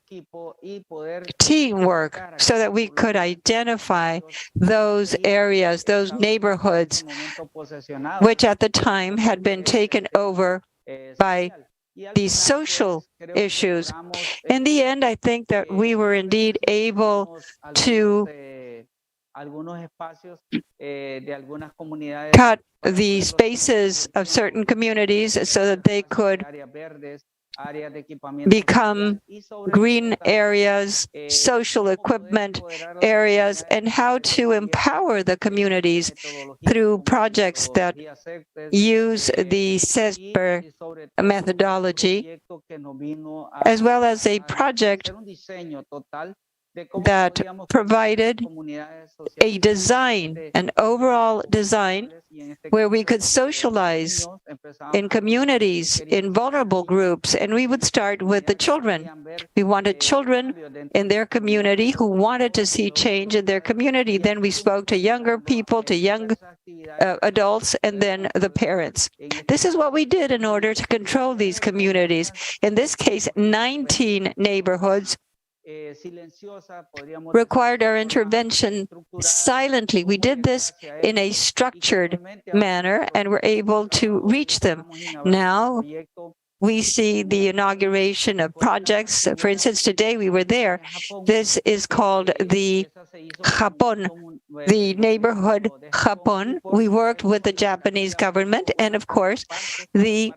teamwork so that we could identify those areas, those neighborhoods, which at the time had been taken over by these social issues. In the end, I think that we were indeed able to cut the spaces of certain communities so that they could become green areas, social equipment areas, and how to empower the communities through projects that use the CESPER methodology, as well as a project that provided a design, an overall design, where we could socialize in communities, in vulnerable groups, and we would start with the children. We wanted children in their community who wanted to see change in their community. Then we spoke to younger people, to young adults, and then the parents. This is what we did in order to control these communities. In this case, 19 neighborhoods required our intervention silently. We did this in a structured manner and were able to reach them. Now we see the inauguration of projects. For instance, today we were there. This is called the Japón, the neighborhood Japón. We worked with the Japanese government, and of course, the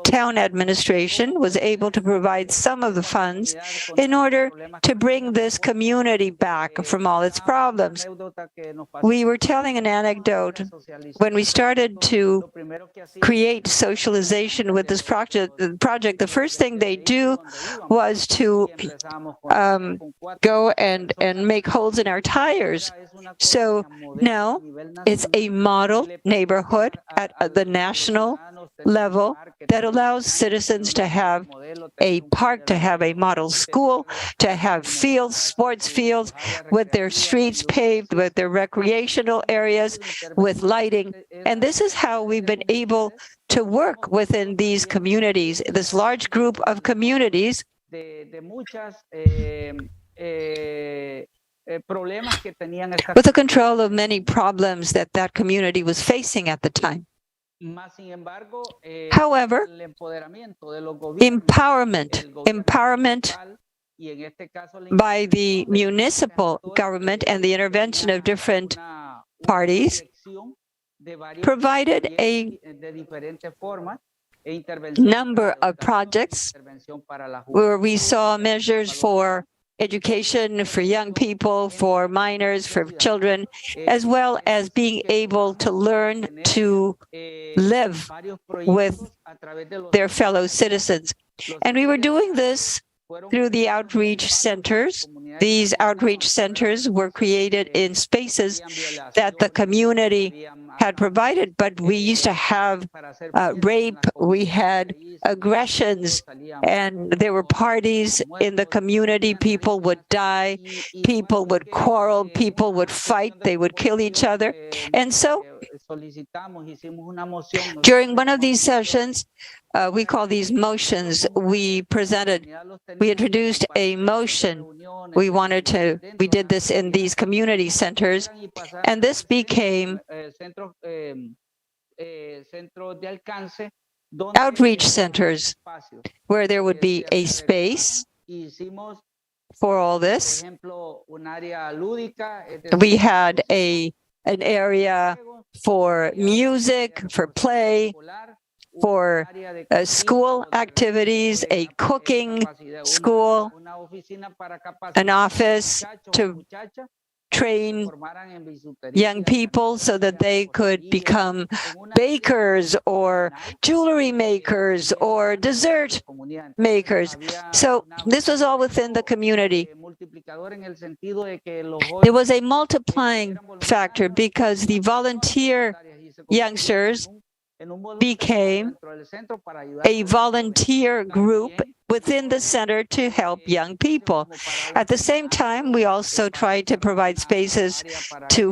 town administration was able to provide some of the funds in order to bring this community back from all its problems. We were telling an anecdote when we started to create socialization with this project. The first thing they do was to go and make holes in our tires. So now it's a model neighborhood at the national level that allows citizens to have a park, to have a model school, to have fields, sports fields, with their streets paved, with their recreational areas, with lighting. And this is how we've been able to work within these communities, this large group of communities, with the control of many problems that that community was facing at the time. However, empowerment by the municipal government and the intervention of different parties provided a number of projects where we saw measures for education for young people, for minors, for children, as well as being able to learn to live with their fellow citizens. And we were doing this through the outreach centers. These outreach centers were created in spaces that the community had provided, but we used to have rape, we had aggressions, and there were parties in the community. People would die, people would quarrel, people would fight, they would kill each other. And so During one of these sessions, we call these motions, we introduced a motion. We did this in these community centers, and this became outreach centers where there would be a space for all this. We had an area for music, for play, for school activities, a cooking school, an office to train young people so that they could become bakers or jewelry makers or dessert makers. So this was all within the community. There was a multiplying factor because the volunteer youngsters became a volunteer group within the center to help young people. At the same time, we also tried to provide spaces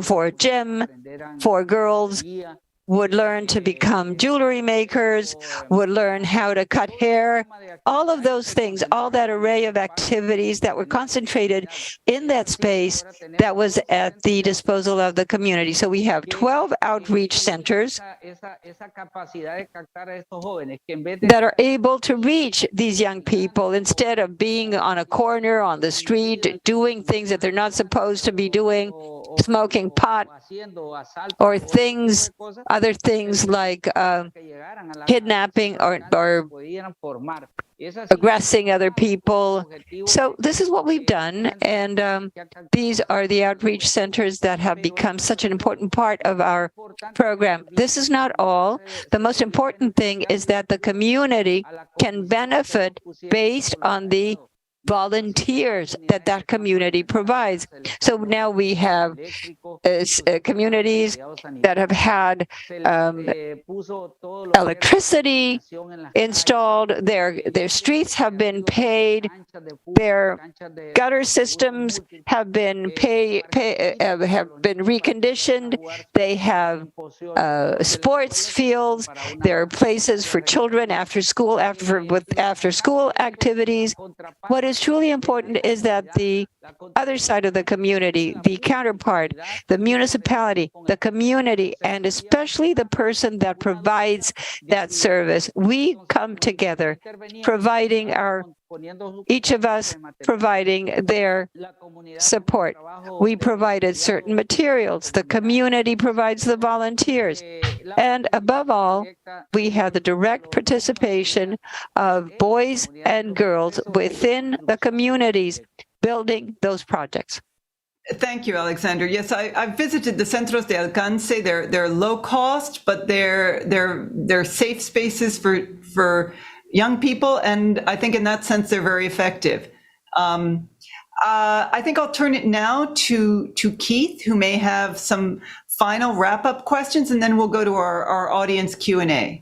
for gym, for girls would learn to become jewelry makers, would learn how to cut hair, all of those things, all that array of activities that were concentrated in that space that was at the disposal of the community. So we have 12 outreach centers that are able to reach these young people instead of being on a corner, on the street, doing things that they're not supposed to be doing, smoking pot, or other things like kidnapping or aggressing other people. So this is what we've done, and these are the outreach centers that have become such an important part of our program. This is not all. The most important thing is that the community can benefit based on the volunteers that community provides. So now we have communities that have had electricity installed, their streets have been paid, their gutter systems have been reconditioned, they have sports fields, there are places for children after school, after school activities. What is truly important is that the other side of the community, the counterpart, the municipality, the community, and especially the person that provides that service, we come together, each of us providing their support. We provided certain materials. The community provides the volunteers. And above all, we have the direct participation of boys and girls within the communities building those projects. Thank you, Alexander. Yes, I've visited the Centros de Alcance. They're low cost, but they're safe spaces for young people, and I think in that sense they're very effective. I think I'll turn it now to Keith, who may have some final wrap-up questions, and then we'll go to our audience Q&A.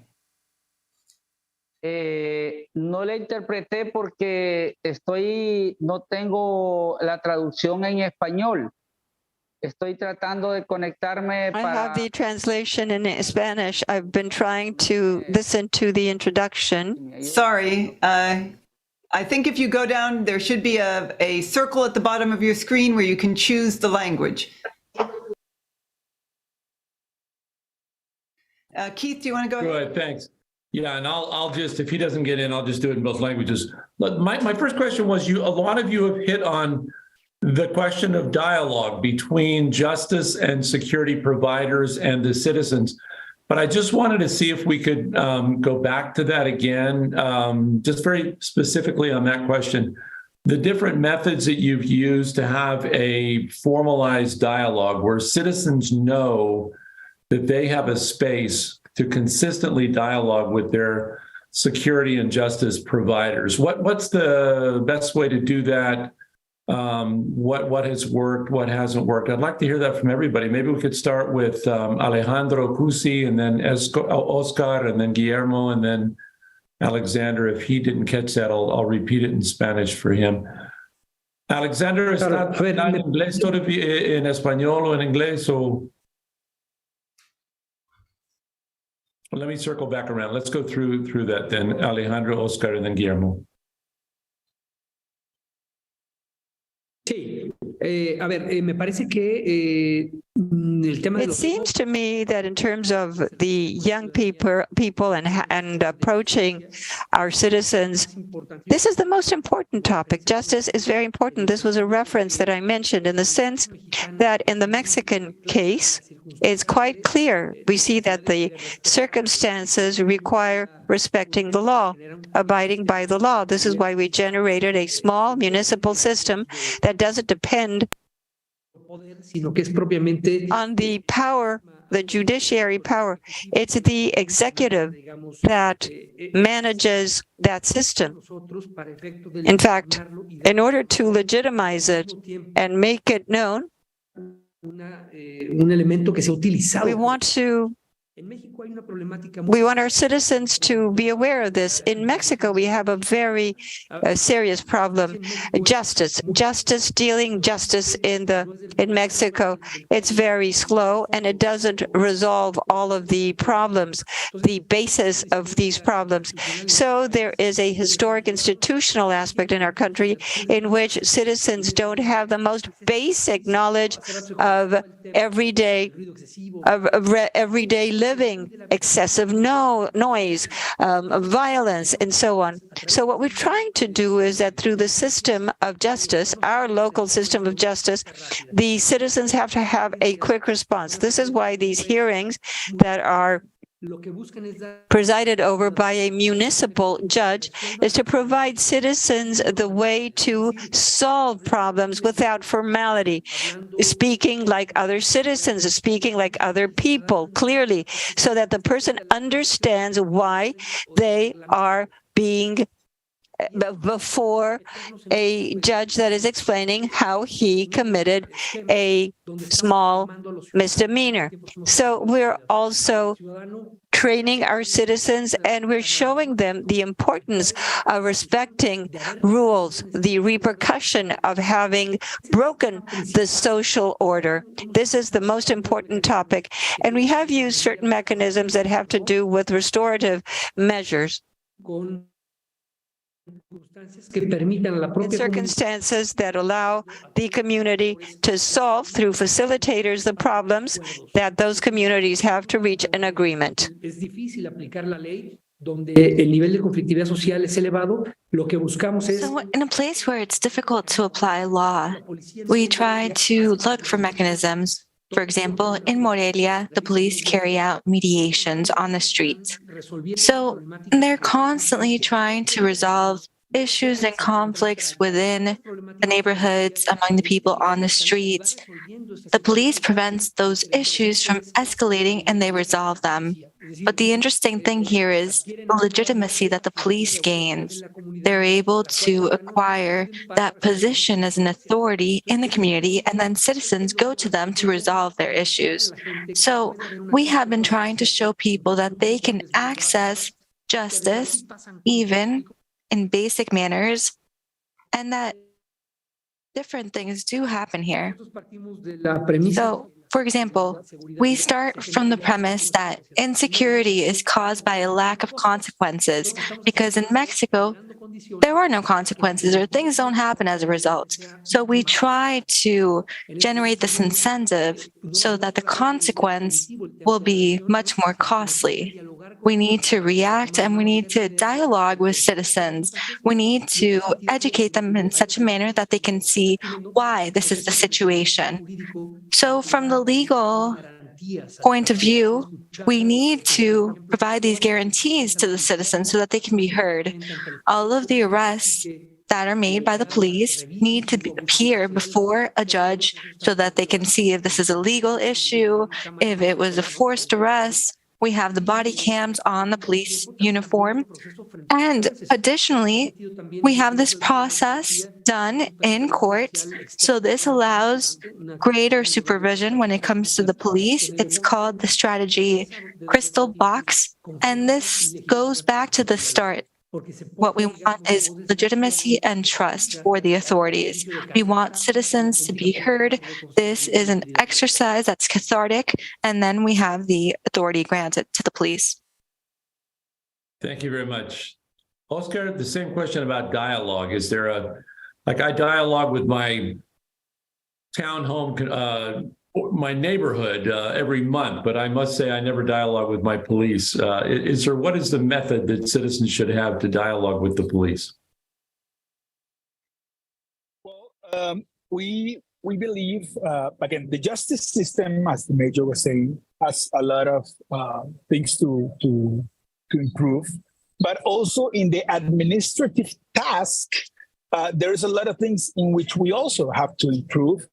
No le interpreté porque no tengo la traducción en español. Estoy tratando de conectarme I have the translation in Spanish. I've been trying to listen to the introduction. Sorry. I think if you go down, there should be a circle at the bottom of your screen where you can choose the language. Keith, do you want to go ahead? Good, thanks. Yeah, and I'll just, if he doesn't get in, I'll just do it in both languages. My first question was, a lot of you have hit on the question of dialogue between justice and security providers and the citizens. But I just wanted to see if we could go back to that again, just very specifically on that question. The different methods that you've used to have a formalized dialogue where citizens know that they have a space to consistently dialogue with their security and justice providers. What's the best way to do that? What has worked, what hasn't worked? I'd like to hear that from everybody. Maybe we could start with Alejandro Cusi, and then Oscar, and then Guillermo, and then Alexander. If he didn't catch that, I'll repeat it in Spanish for him. Alexander, ¿está en inglés todavía, en español o en inglés? O... Well, let me circle back around. Let's go through that then. Alejandro, Oscar, and then Guillermo. Sí, a ver, me parece que el tema de It los seems to me that in terms of the young people and approaching our citizens, this is the most important topic. Justice is very important. This was a reference that I mentioned in the sense that in the Mexican case, it's quite clear. We see that the circumstances require respecting the law, abiding by the law. This is why we generated a small municipal system that doesn't depend sino que es propiamente on the power, the judiciary power. It's the executive that manages that system. In fact, in order to legitimize it and make it known, un elemento que se ha utilizado. we want En México hay una problemática muy our citizens to be aware of this. In Mexico, we have a very serious problem. Justice in Mexico. It's very slow and it doesn't resolve all of the problems, the basis of these problems. So there is a historic institutional aspect in our country in which citizens don't have the most basic knowledge of everyday living, excessive noise, violence, and so on. So what we're trying to do is that through the system of justice, our local system of justice, the citizens have to have a quick response. This is why these hearings that are presided over by a municipal judge is to provide citizens the way to solve problems without formality, speaking like other citizens, speaking like other people clearly, so that the person understands why they are being before a judge that is explaining how he committed a small misdemeanor. So we're also training our citizens and we're showing them the importance of respecting rules, the repercussion of having broken the social order. This is the most important topic. And we have used certain mechanisms that have to do with restorative measures. In circumstances that allow the community to solve through facilitators the problems that those communities have to reach an agreement. Donde el nivel de conflictividad social es elevado, lo que buscamos es. So in a place where it's difficult to apply law, we try to look for mechanisms. For example, in Morelia, the police carry out mediations on the streets. So they're constantly trying to resolve issues and conflicts within the neighborhoods, among the people on the streets. The police prevents those issues from escalating and they resolve them. But the interesting thing here is the legitimacy that the police gains. They're able to acquire that position as an authority in the community, and then citizens go to them to resolve their issues. So we have been trying to show people that they can access justice, even in basic manners, and that different things do happen here. So, for example, we start from the premise that insecurity is caused by a lack of consequences, because in Mexico, there are no consequences or things don't happen as a result. So we try to generate this incentive so that the consequence will be much more costly. We need to react and we need to dialogue with citizens. We need to educate them in such a manner that they can see why this is the situation. So from the legal point of view, we need to provide these guarantees to the citizens so that they can be heard. All of the arrests that are made by the police need to appear before a judge so that they can see if this is a legal issue, if it was a forced arrest. We have the body cams on the police uniform. And additionally, we have this process done in court. So this allows greater supervision when it comes to the police. It's called the strategy crystal box. And this goes back to the start. What we want is legitimacy and trust for the authorities. We want citizens to be heard. This is an exercise that's cathartic, and then we have the authority granted to the police. Thank you very much. Oscar, the same question about dialogue. Is there I dialogue with my townhome, my neighborhood every month, but I must say I never dialogue with my police. What is the method that citizens should have to dialogue with the police? Well, we believe, again, the justice system, as the Major was saying, has a lot of things to improve. But also in the administrative task, there's a lot of things in which we also have to improve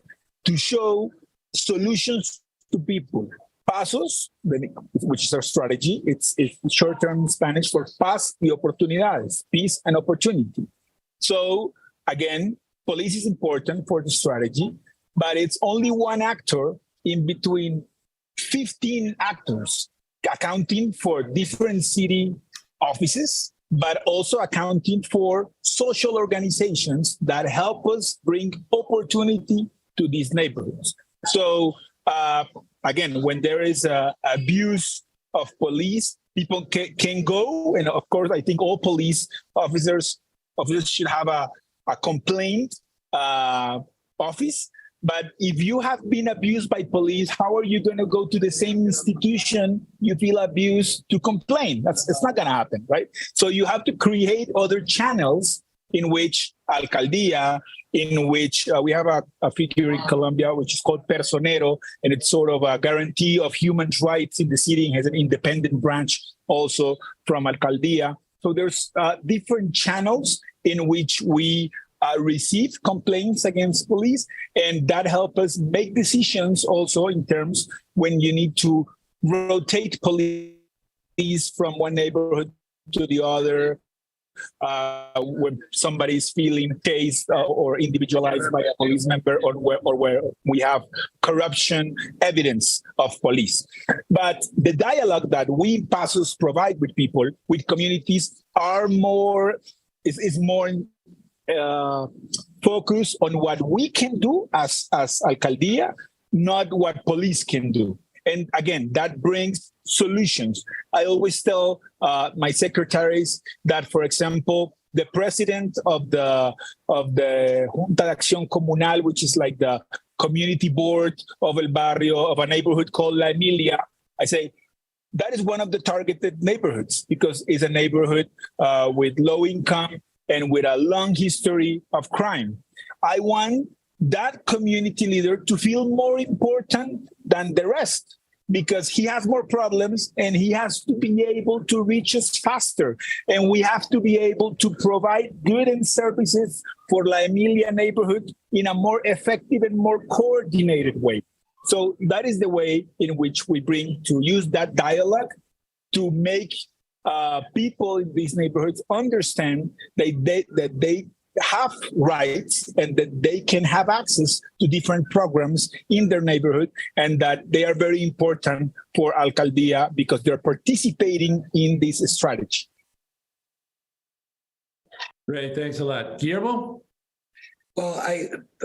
to show solutions to people. Pasos, which is our strategy, it's short-term Spanish for paz y oportunidades, peace and opportunity. So again, police is important for the strategy, but it's only one actor in between 15 actors accounting for different city offices, but also accounting for social organizations that help us bring opportunity to these neighborhoods. So again, when there is abuse of police, people can go, and of course, I think all police officers should have a complaint office. But if you have been abused by police, how are you going to go to the same institution you feel abused to complain? It's not going to happen, right? So you have to create other channels in which alcaldía, in which we have a figure in Colombia, which is called personero, and it's sort of a guarantee of human rights in the city and has an independent branch also from alcaldía. So there's different channels in which we receive complaints against police, and that helps us make decisions also in terms when you need to rotate police from one neighborhood to the other, when somebody's feeling tased or individualized by a police member, or where we have corruption evidence of police. But the dialogue that we Pasos provide with people, with communities, is more focus on what we can do as alcaldía, not what police can do. And again, that brings solutions. I always tell my secretaries that, for example, the president of the Junta de Acción Comunal, which is like the community board of El Barrio, of a neighborhood called La Emilia, I say, that is one of the targeted neighborhoods because it's a neighborhood with low income and with a long history of crime. I want that community leader to feel more important than the rest because he has more problems and he has to be able to reach us faster. And we have to be able to provide goods and services for La Emilia neighborhood in a more effective and more coordinated way. So that is the way in which we bring to use that dialogue to make people in these neighborhoods understand that they have rights and that they can have access to different programs in their neighborhood and that they are very important for alcaldía because they're participating in this strategy. Great, thanks a lot. Guillermo? Well,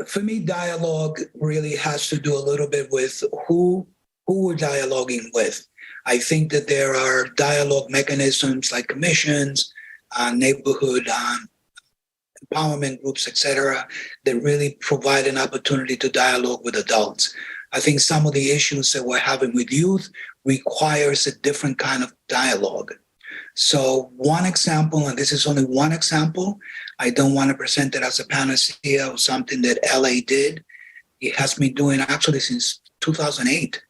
for me, dialogue really has to do a little bit with who we're dialoguing with. I think that there are dialogue mechanisms like commissions, neighborhood empowerment groups, etc., that really provide an opportunity to dialogue with adults. I think some of the issues that we're having with youth requires a different kind of dialogue. So one example, and this is only one example, I don't want to present it as a panacea or something that LA did. It has been doing actually since 2008.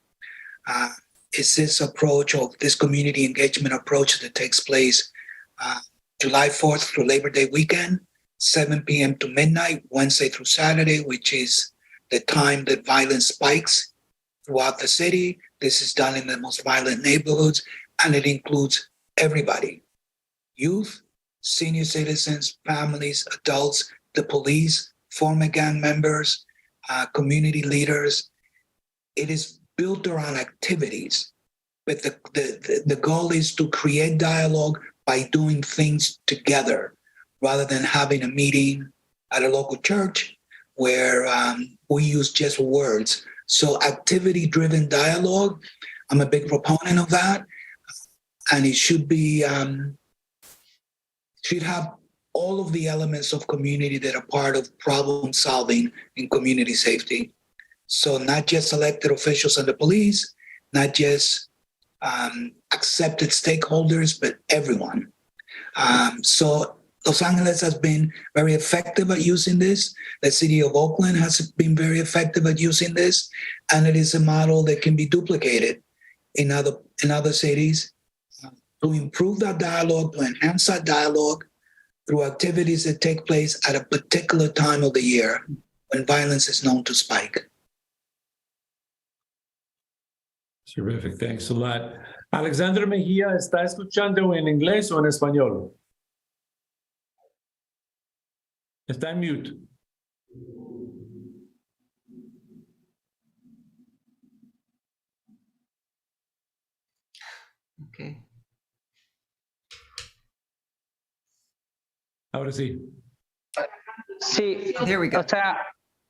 It's this approach of this community engagement approach that takes place July 4th through Labor Day weekend, 7 p.m. to midnight, Wednesday through Saturday, which is the time that violence spikes throughout the city. This is done in the most violent neighborhoods, and it includes everybody: youth, senior citizens, families, adults, the police, former gang members, community leaders. It is built around activities, but the goal is to create dialogue by doing things together rather than having a meeting at a local church where we use just words. So activity-driven dialogue, I'm a big proponent of that. And it should be should have all of the elements of community that are part of problem solving and community safety. So not just elected officials and the police, not just accepted stakeholders, but everyone. So Los Angeles has been very effective at using this. The city of Oakland has been very effective at using this. And it is a model that can be duplicated in other cities to improve that dialogue, to enhance that dialogue through activities that take place at a particular time of the year when violence is known to spike. Terrific, thanks a lot. Alexandra Mejía, ¿está escuchando en inglés o en español? Está en mute. Okay. Ahora sí. Sí, There we go. o sea,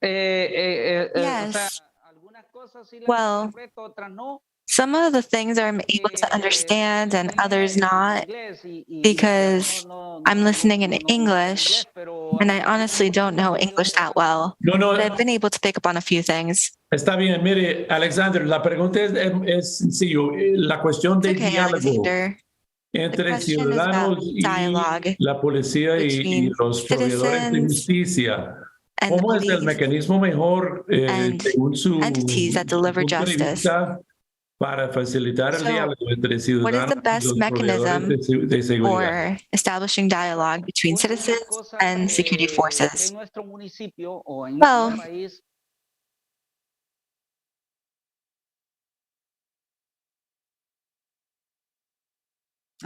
Yes. algunas cosas sí las Well, interpreto, otras no. some of the things I'm able to understand and others not, because I'm listening in English and I honestly don't know English that well. No, But I've been able to pick up on a few things. está bien. Mire, Alexander, la pregunta es sencillo. La cuestión de It's okay, diálogo Alexander. The entre question is ciudadanos about dialogue y la policía y between los proveedores de citizens justicia. and the ¿Cómo es el police mecanismo mejor, and según su entities that deliver punto de justice. vista, para facilitar el So, diálogo entre what is ciudadanos the best y los mechanism proveedores de seguridad? for establishing dialogue between citizens and security forces? En nuestro municipio o en Well, nuestro país,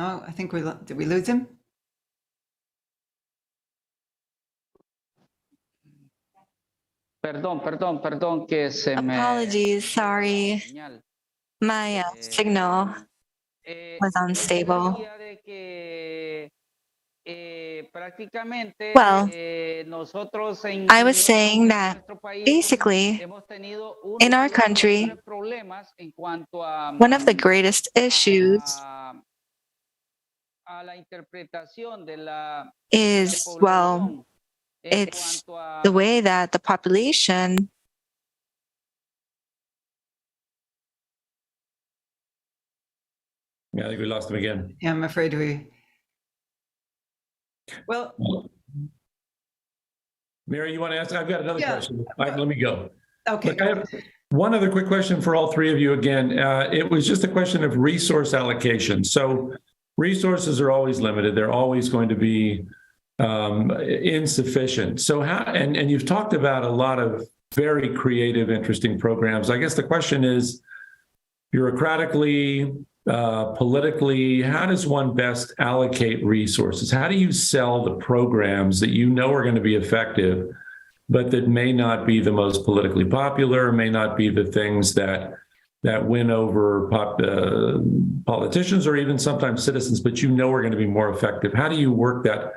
Oh, I think did we lose him? perdón que se me... apologies, sorry. señal. My signal was unstable. Decía de que, prácticamente, Well, nosotros en I was saying that nuestro país basically, hemos tenido uno in our de los country, mayores problemas en cuanto a, one of the greatest issues a la interpretación de la is, well, población en it's cuanto a the way that the population Yeah, I think we lost him again. Yeah, I'm afraid we. Well, Mary, you want to ask? I've got another Yeah. question. Let me go. okay. Look, I have one other quick question for all three of you again. It was just a question of resource allocation. So resources are always limited. They're always going to be insufficient. So how, and you've talked about a lot of very creative, interesting programs. I guess the question is, bureaucratically, politically, how does one best allocate resources? How do you sell the programs that you know are going to be effective, but that may not be the most politically popular, may not be the things that win over politicians or even sometimes citizens, but you know are going to be more effective? How do you work that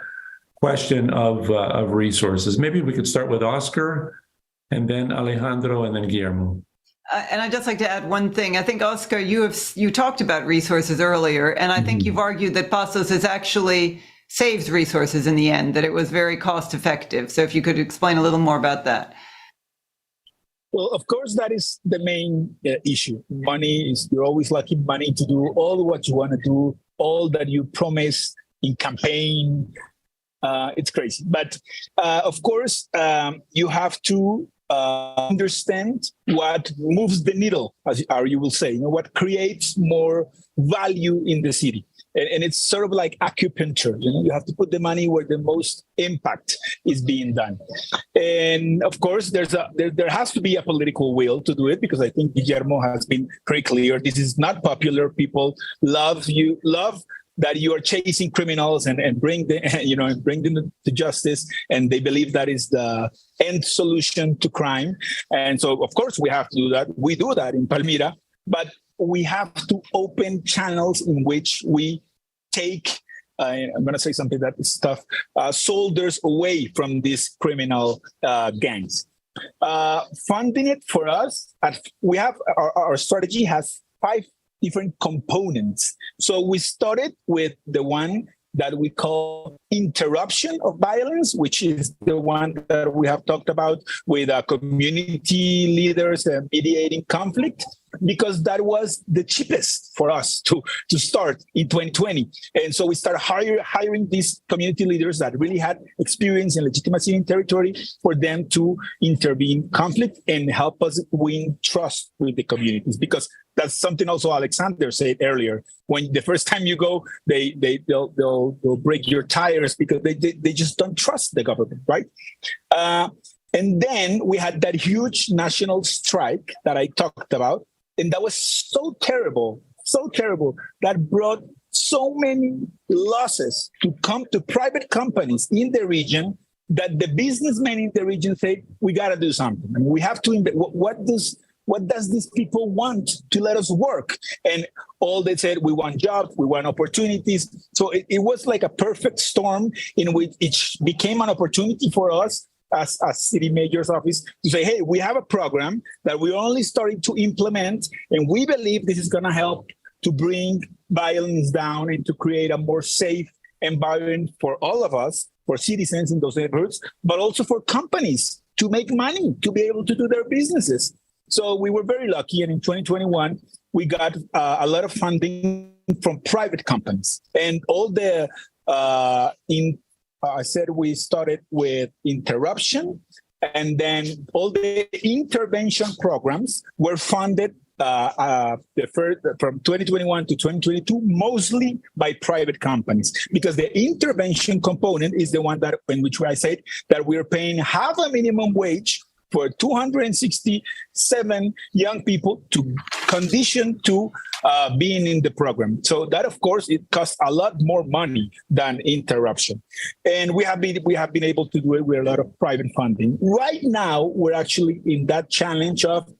question of resources? Maybe we could start with Oscar, and then Alejandro, and then Guillermo. And I'd just like to add one thing. I think, Oscar, you talked about resources earlier, and I think you've argued that Pasos has actually saved resources in the end, that it was very cost effective. So if you could explain a little more about that. Well, of course, that is the main issue. Money is, you're always lacking money to do all what you want to do, all that you promised in campaign. It's crazy. But of course, you have to understand what moves the needle, as you will say, what creates more value in the city. And it's sort of like acupuncture. You have to put the money where the most impact is being done. And of course, there has to be a political will to do it, because I think Guillermo has been very clear. This is not popular. People love that you are chasing criminals and bring them to justice, and they believe that is the end solution to crime. And so, of course, we have to do that. We do that in Palmira, but we have to open channels in which we take, I'm going to say something that is tough, soldiers away from these criminal gangs. Funding it for us, we have our strategy has 5 different components. So we started with the one that we call interruption of violence, which is the one that we have talked about with community leaders and mediating conflict, because that was the cheapest for us to start in 2020. And so we started hiring these community leaders that really had experience and legitimacy in territory for them to intervene conflict and help us win trust with the communities. Because that's something also Alexander said earlier. When the first time you go, they'll break your tires because they just don't trust the government, right? And then we had that huge national strike that I talked about. And that was so terrible, that brought so many losses to come to private companies in the region that the businessmen in the region say, we got to do something. I mean, we have to, what does these people want to let us work? And all they said, we want jobs, we want opportunities. So it was like a perfect storm in which it became an opportunity for us as city mayor's office to say, hey, we have a program that we're only starting to implement, and we believe this is going to help to bring violence down and to create a more safe environment for all of us, for citizens in those neighborhoods, but also for companies to make money, to be able to do their businesses. So we were very lucky, and in 2021, we got a lot of funding from private companies. And all the I said we started with interruption, and then all the intervention programs were funded from 2021 to 2022, mostly by private companies, because the intervention component is the one that in which I said that we're paying half a minimum wage for 267 young people to condition to being in the program. So that, of course, it costs a lot more money than interruption. And we have been able to do it with a lot of private funding. Right now, we're actually in that challenge of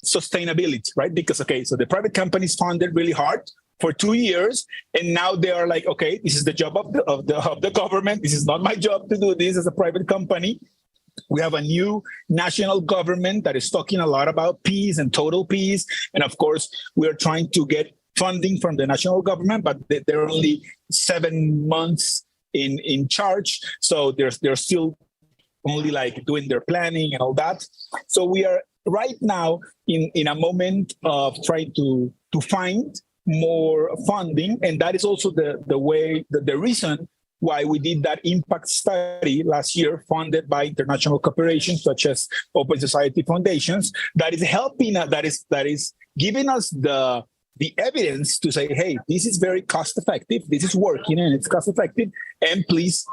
sustainability, right? Because, okay, so the private companies funded really hard for 2 years, and now they are like, okay, this is the job of the government. This is not my job to do this as a private company. We have a new national government that is talking a lot about peace and total peace. And of course, we're trying to get funding from the national government, but they're only 7 months in charge. So they're still only like doing their planning and all that. So we are right now in a moment of trying to find more funding. And that is also the reason why we did that impact study last year, funded by international corporations such as Open Society Foundations, that is helping us, that is giving us the evidence to say, hey, this is very cost effective, this is working and it's cost effective, and please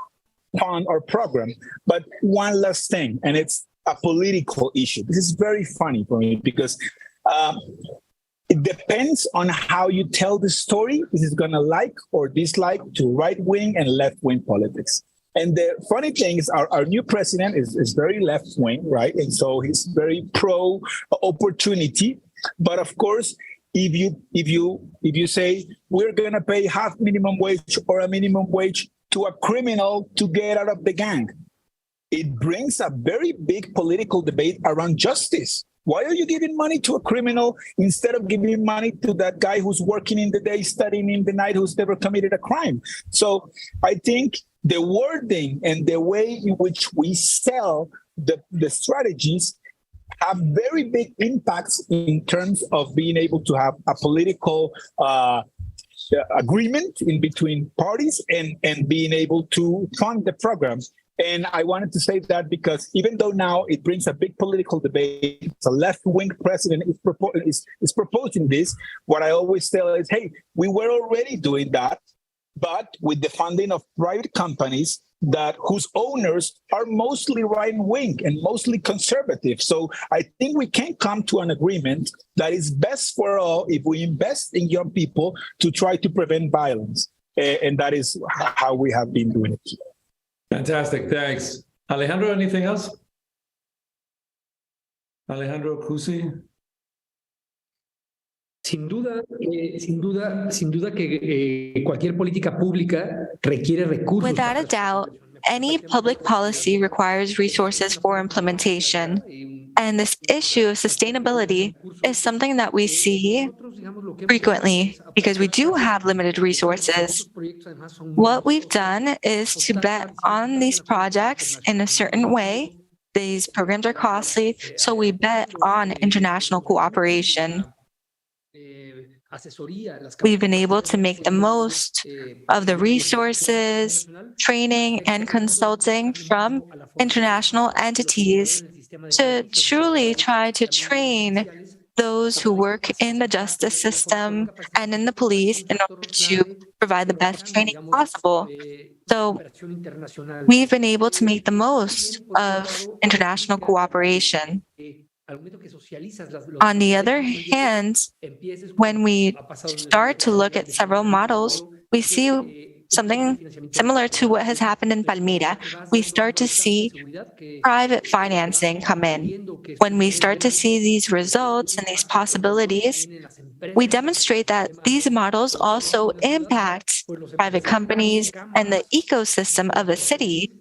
fund our program. But one last thing, and it's a political issue. This is very funny for me because it depends on how you tell the story. This is going to like or dislike to right-wing and left-wing politics. And the funny thing is our new president is very left-wing, right? And so he's very pro-opportunity. But of course, if you say we're going to pay half minimum wage or a minimum wage to a criminal to get out of the gang, it brings a very big political debate around justice. Why are you giving money to a criminal instead of giving money to that guy who's working in the day, studying in the night, who's never committed a crime? So I think the wording and the way in which we sell the strategies have very big impacts in terms of being able to have a political agreement in between parties and being able to fund the programs. And I wanted to say that because even though now it brings a big political debate, a left-wing president is proposing this, what I always tell is, hey, we were already doing that, but with the funding of private companies whose owners are mostly right-wing and mostly conservative. So I think we can come to an agreement that is best for all if we invest in young people to try to prevent violence. And that is how we have been doing it. Fantastic, thanks. Alejandro, anything else? Alejandro Cusi? Sin duda que cualquier política pública requiere recursos. Without a doubt, any public policy requires resources for implementation. And this issue of sustainability is something that we see frequently because we do have limited resources. What we've done is to bet on these projects in a certain way. These programs are costly, so we bet on international cooperation. We've been able to make the most of the resources, training, and consulting from international entities to truly try to train those who work in the justice system and in the police in order to provide the best training possible. So we've been able to make the most of international cooperation. On the other hand, when we start to look at several models, we see something similar to what has happened in Palmira. We start to see private financing come in. When we start to see these results and these possibilities, we demonstrate that these models also impact private companies and the ecosystem of a city.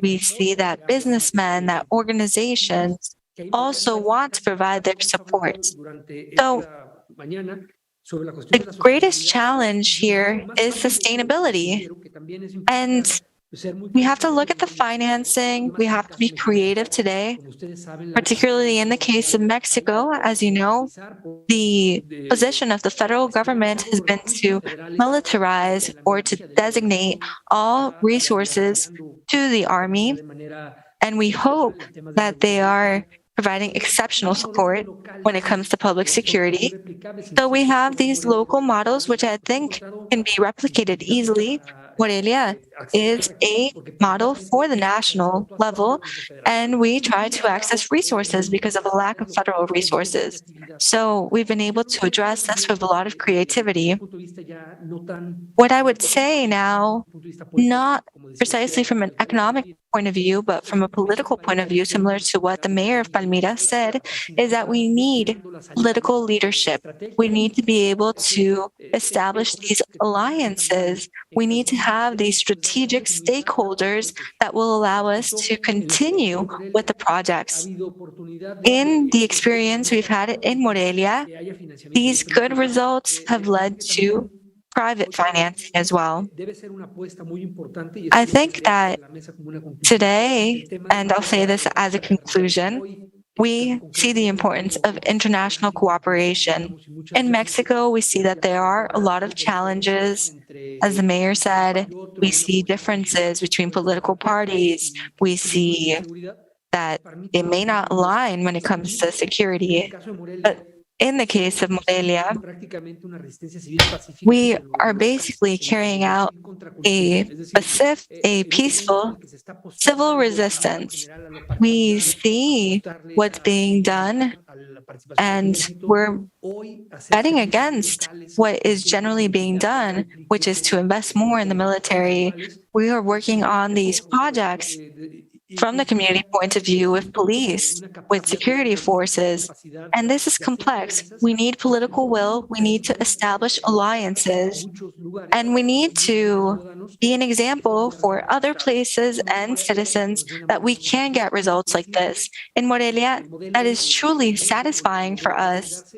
We see that businessmen, that organizations also want to provide their support. So the greatest challenge here is sustainability. And we have to look at the financing. We have to be creative today, particularly in the case of Mexico. As you know, the position of the federal government has been to militarize or to designate all resources to the army. And we hope that they are providing exceptional support when it comes to public security. So we have these local models, which I think can be replicated easily. Morelia is a model for the national level, and we try to access resources because of a lack of federal resources. So we've been able to address this with a lot of creativity. What I would say now, not precisely from an economic point of view, but from a political point of view, similar to what the mayor of Palmira said, is that we need political leadership. We need to be able to establish these alliances. We need to have these strategic stakeholders that will allow us to continue with the projects. In the experience we've had in Morelia, these good results have led to private financing as well. I think that today, and I'll say this as a conclusion, we see the importance of international cooperation. In Mexico, we see that there are a lot of challenges. As the mayor said, we see differences between political parties. We see that they may not align when it comes to security. But in the case of Morelia, we are basically carrying out a peaceful civil resistance. We see what's being done, and we're betting against what is generally being done, which is to invest more in the military. We are working on these projects from the community point of view, with police, with security forces. And this is complex. We need political will. We need to establish alliances. And we need to be an example for other places and citizens that we can get results like this. In Morelia, that is truly satisfying for us.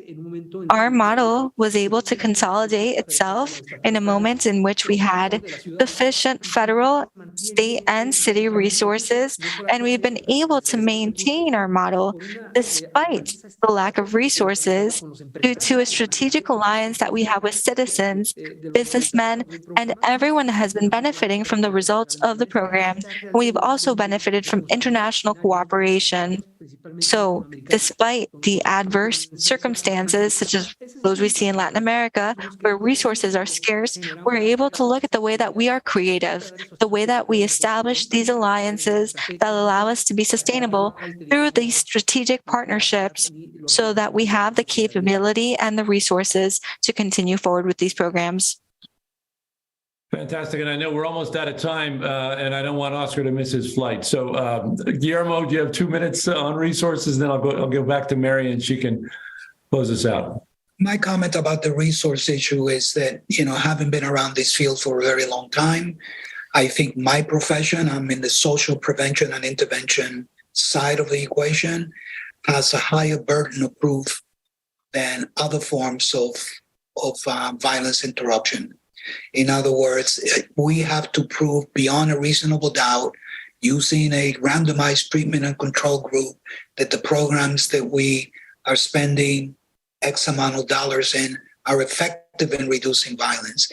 Our model was able to consolidate itself in a moment in which we had sufficient federal, state, and city resources, and we've been able to maintain our model despite the lack of resources due to a strategic alliance that we have with citizens, businessmen, and everyone that has been benefiting from the results of the program. We've also benefited from international cooperation. So despite the adverse circumstances, such as those we see in Latin America, where resources are scarce, we're able to look at the way that we are creative, the way that we establish these alliances that allow us to be sustainable through these strategic partnerships so that we have the capability and the resources to continue forward with these programs. Fantastic. And I know we're almost out of time, and I don't want Oscar to miss his flight. So, Guillermo, do you have 2 minutes on resources? Then I'll go back to Mary and she can close us out. My comment about the resource issue is that, having been around this field for a very long time, I think my profession, I'm in the social prevention and intervention side of the equation. has a higher burden of proof than other forms of violence interruption. In other words, we have to prove beyond a reasonable doubt using a randomized treatment and control group that the programs that we are spending X amount of dollars in are effective in reducing violence.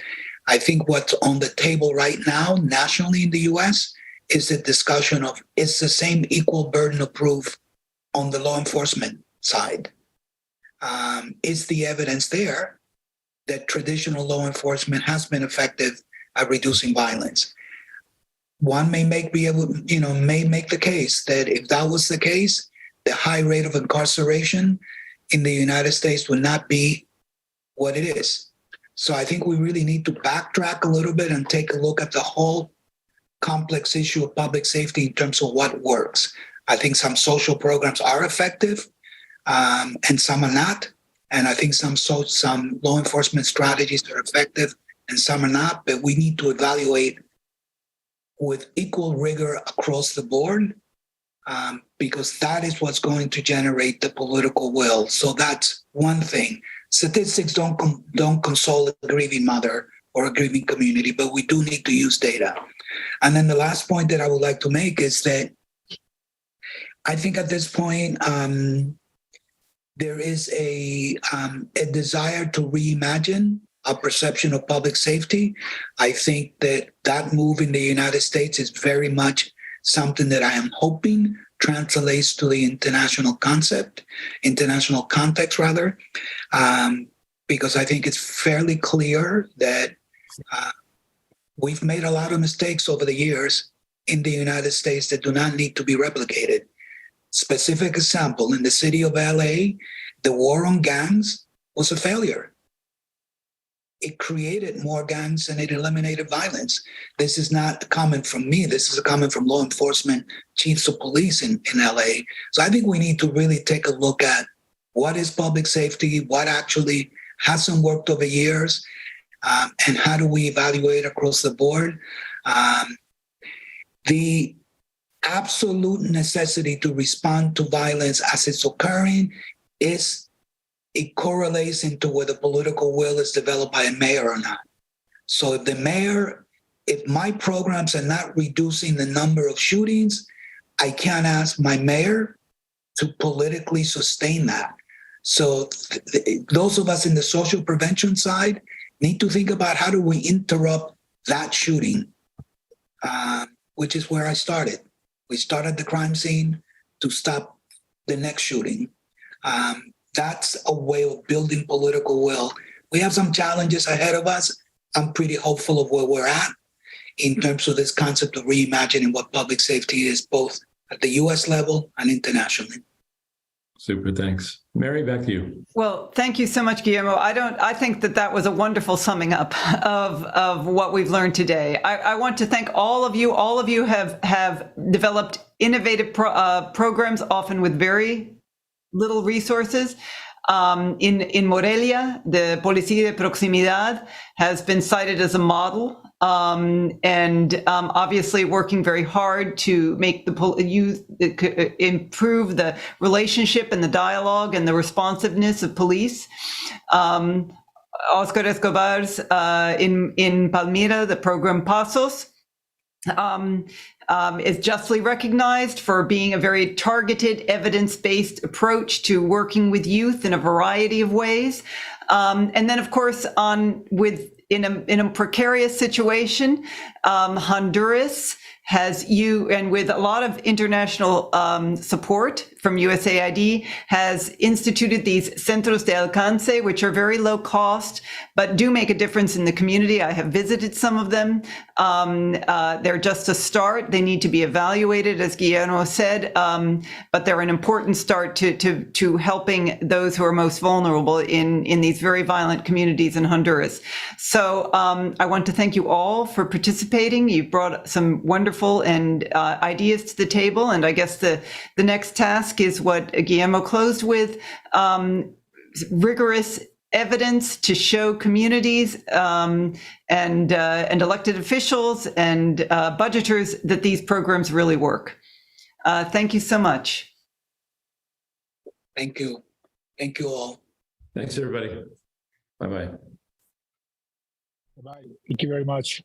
I think what's on the table right now, nationally in the US, is the discussion of is the same equal burden of proof on the law enforcement side. Is the evidence there that traditional law enforcement has been effective at reducing violence? One may make the case that if that was the case, the high rate of incarceration in the United States would not be what it is. So I think we really need to backtrack a little bit and take a look at the whole complex issue of public safety in terms of what works. I think some social programs are effective, and some are not. And I think some law enforcement strategies are effective and some are not, but we need to evaluate with equal rigor across the board, because that is what's going to generate the political will. So that's one thing. Statistics don't console a grieving mother or a grieving community, but we do need to use data. And then the last point that I would like to make is that I think at this point, there is a desire to reimagine our perception of public safety. I think that move in the United States is very much something that I am hoping translates to the international context, because I think it's fairly clear that we've made a lot of mistakes over the years in the United States that do not need to be replicated. Specific example, in the city of LA, the war on gangs was a failure. It created more gangs and it eliminated violence. This is not a comment from me. This is a comment from law enforcement chiefs of police in LA. So I think we need to really take a look at what is public safety, what actually hasn't worked over years, and how do we evaluate across the board. The absolute necessity to respond to violence as it's occurring it correlates into whether political will is developed by a mayor or not. So if my programs are not reducing the number of shootings, I can't ask my mayor to politically sustain that. So those of us in the social prevention side need to think about how do we interrupt that shooting, which is where I started. We started the crime scene to stop the next shooting. That's a way of building political will. We have some challenges ahead of us. I'm pretty hopeful of where we're at in terms of this concept of reimagining what public safety is, both at the US level and internationally. Super, thanks. Mary, back to you. Well, thank you so much, Guillermo. I think that was a wonderful summing up of what we've learned today. I want to thank all of you. All of you have developed innovative programs, often with very little resources. In Morelia, the Policía de Proximidad has been cited as a model, and obviously working very hard to make improve the relationship and the dialogue and the responsiveness of police. Oscar Escobar's in Palmira, the program Pasos, is justly recognized for being a very targeted, evidence-based approach to working with youth in a variety of ways. And then, of course, in a precarious situation, Honduras has and with a lot of international support from USAID, has instituted these centros de alcance, which are very low cost, but do make a difference in the community. I have visited some of them. They're just a start. They need to be evaluated, as Guillermo said, but they're an important start to helping those who are most vulnerable in these very violent communities in Honduras. So I want to thank you all for participating. You've brought some wonderful and ideas to the table, and I guess the next task is what Guillermo closed with, rigorous evidence to show communities and elected officials and budgeters that these programs really work. Thank you so much. Thank you. Thank you all. Thanks, everybody. Bye-bye. Bye. Thank you very much.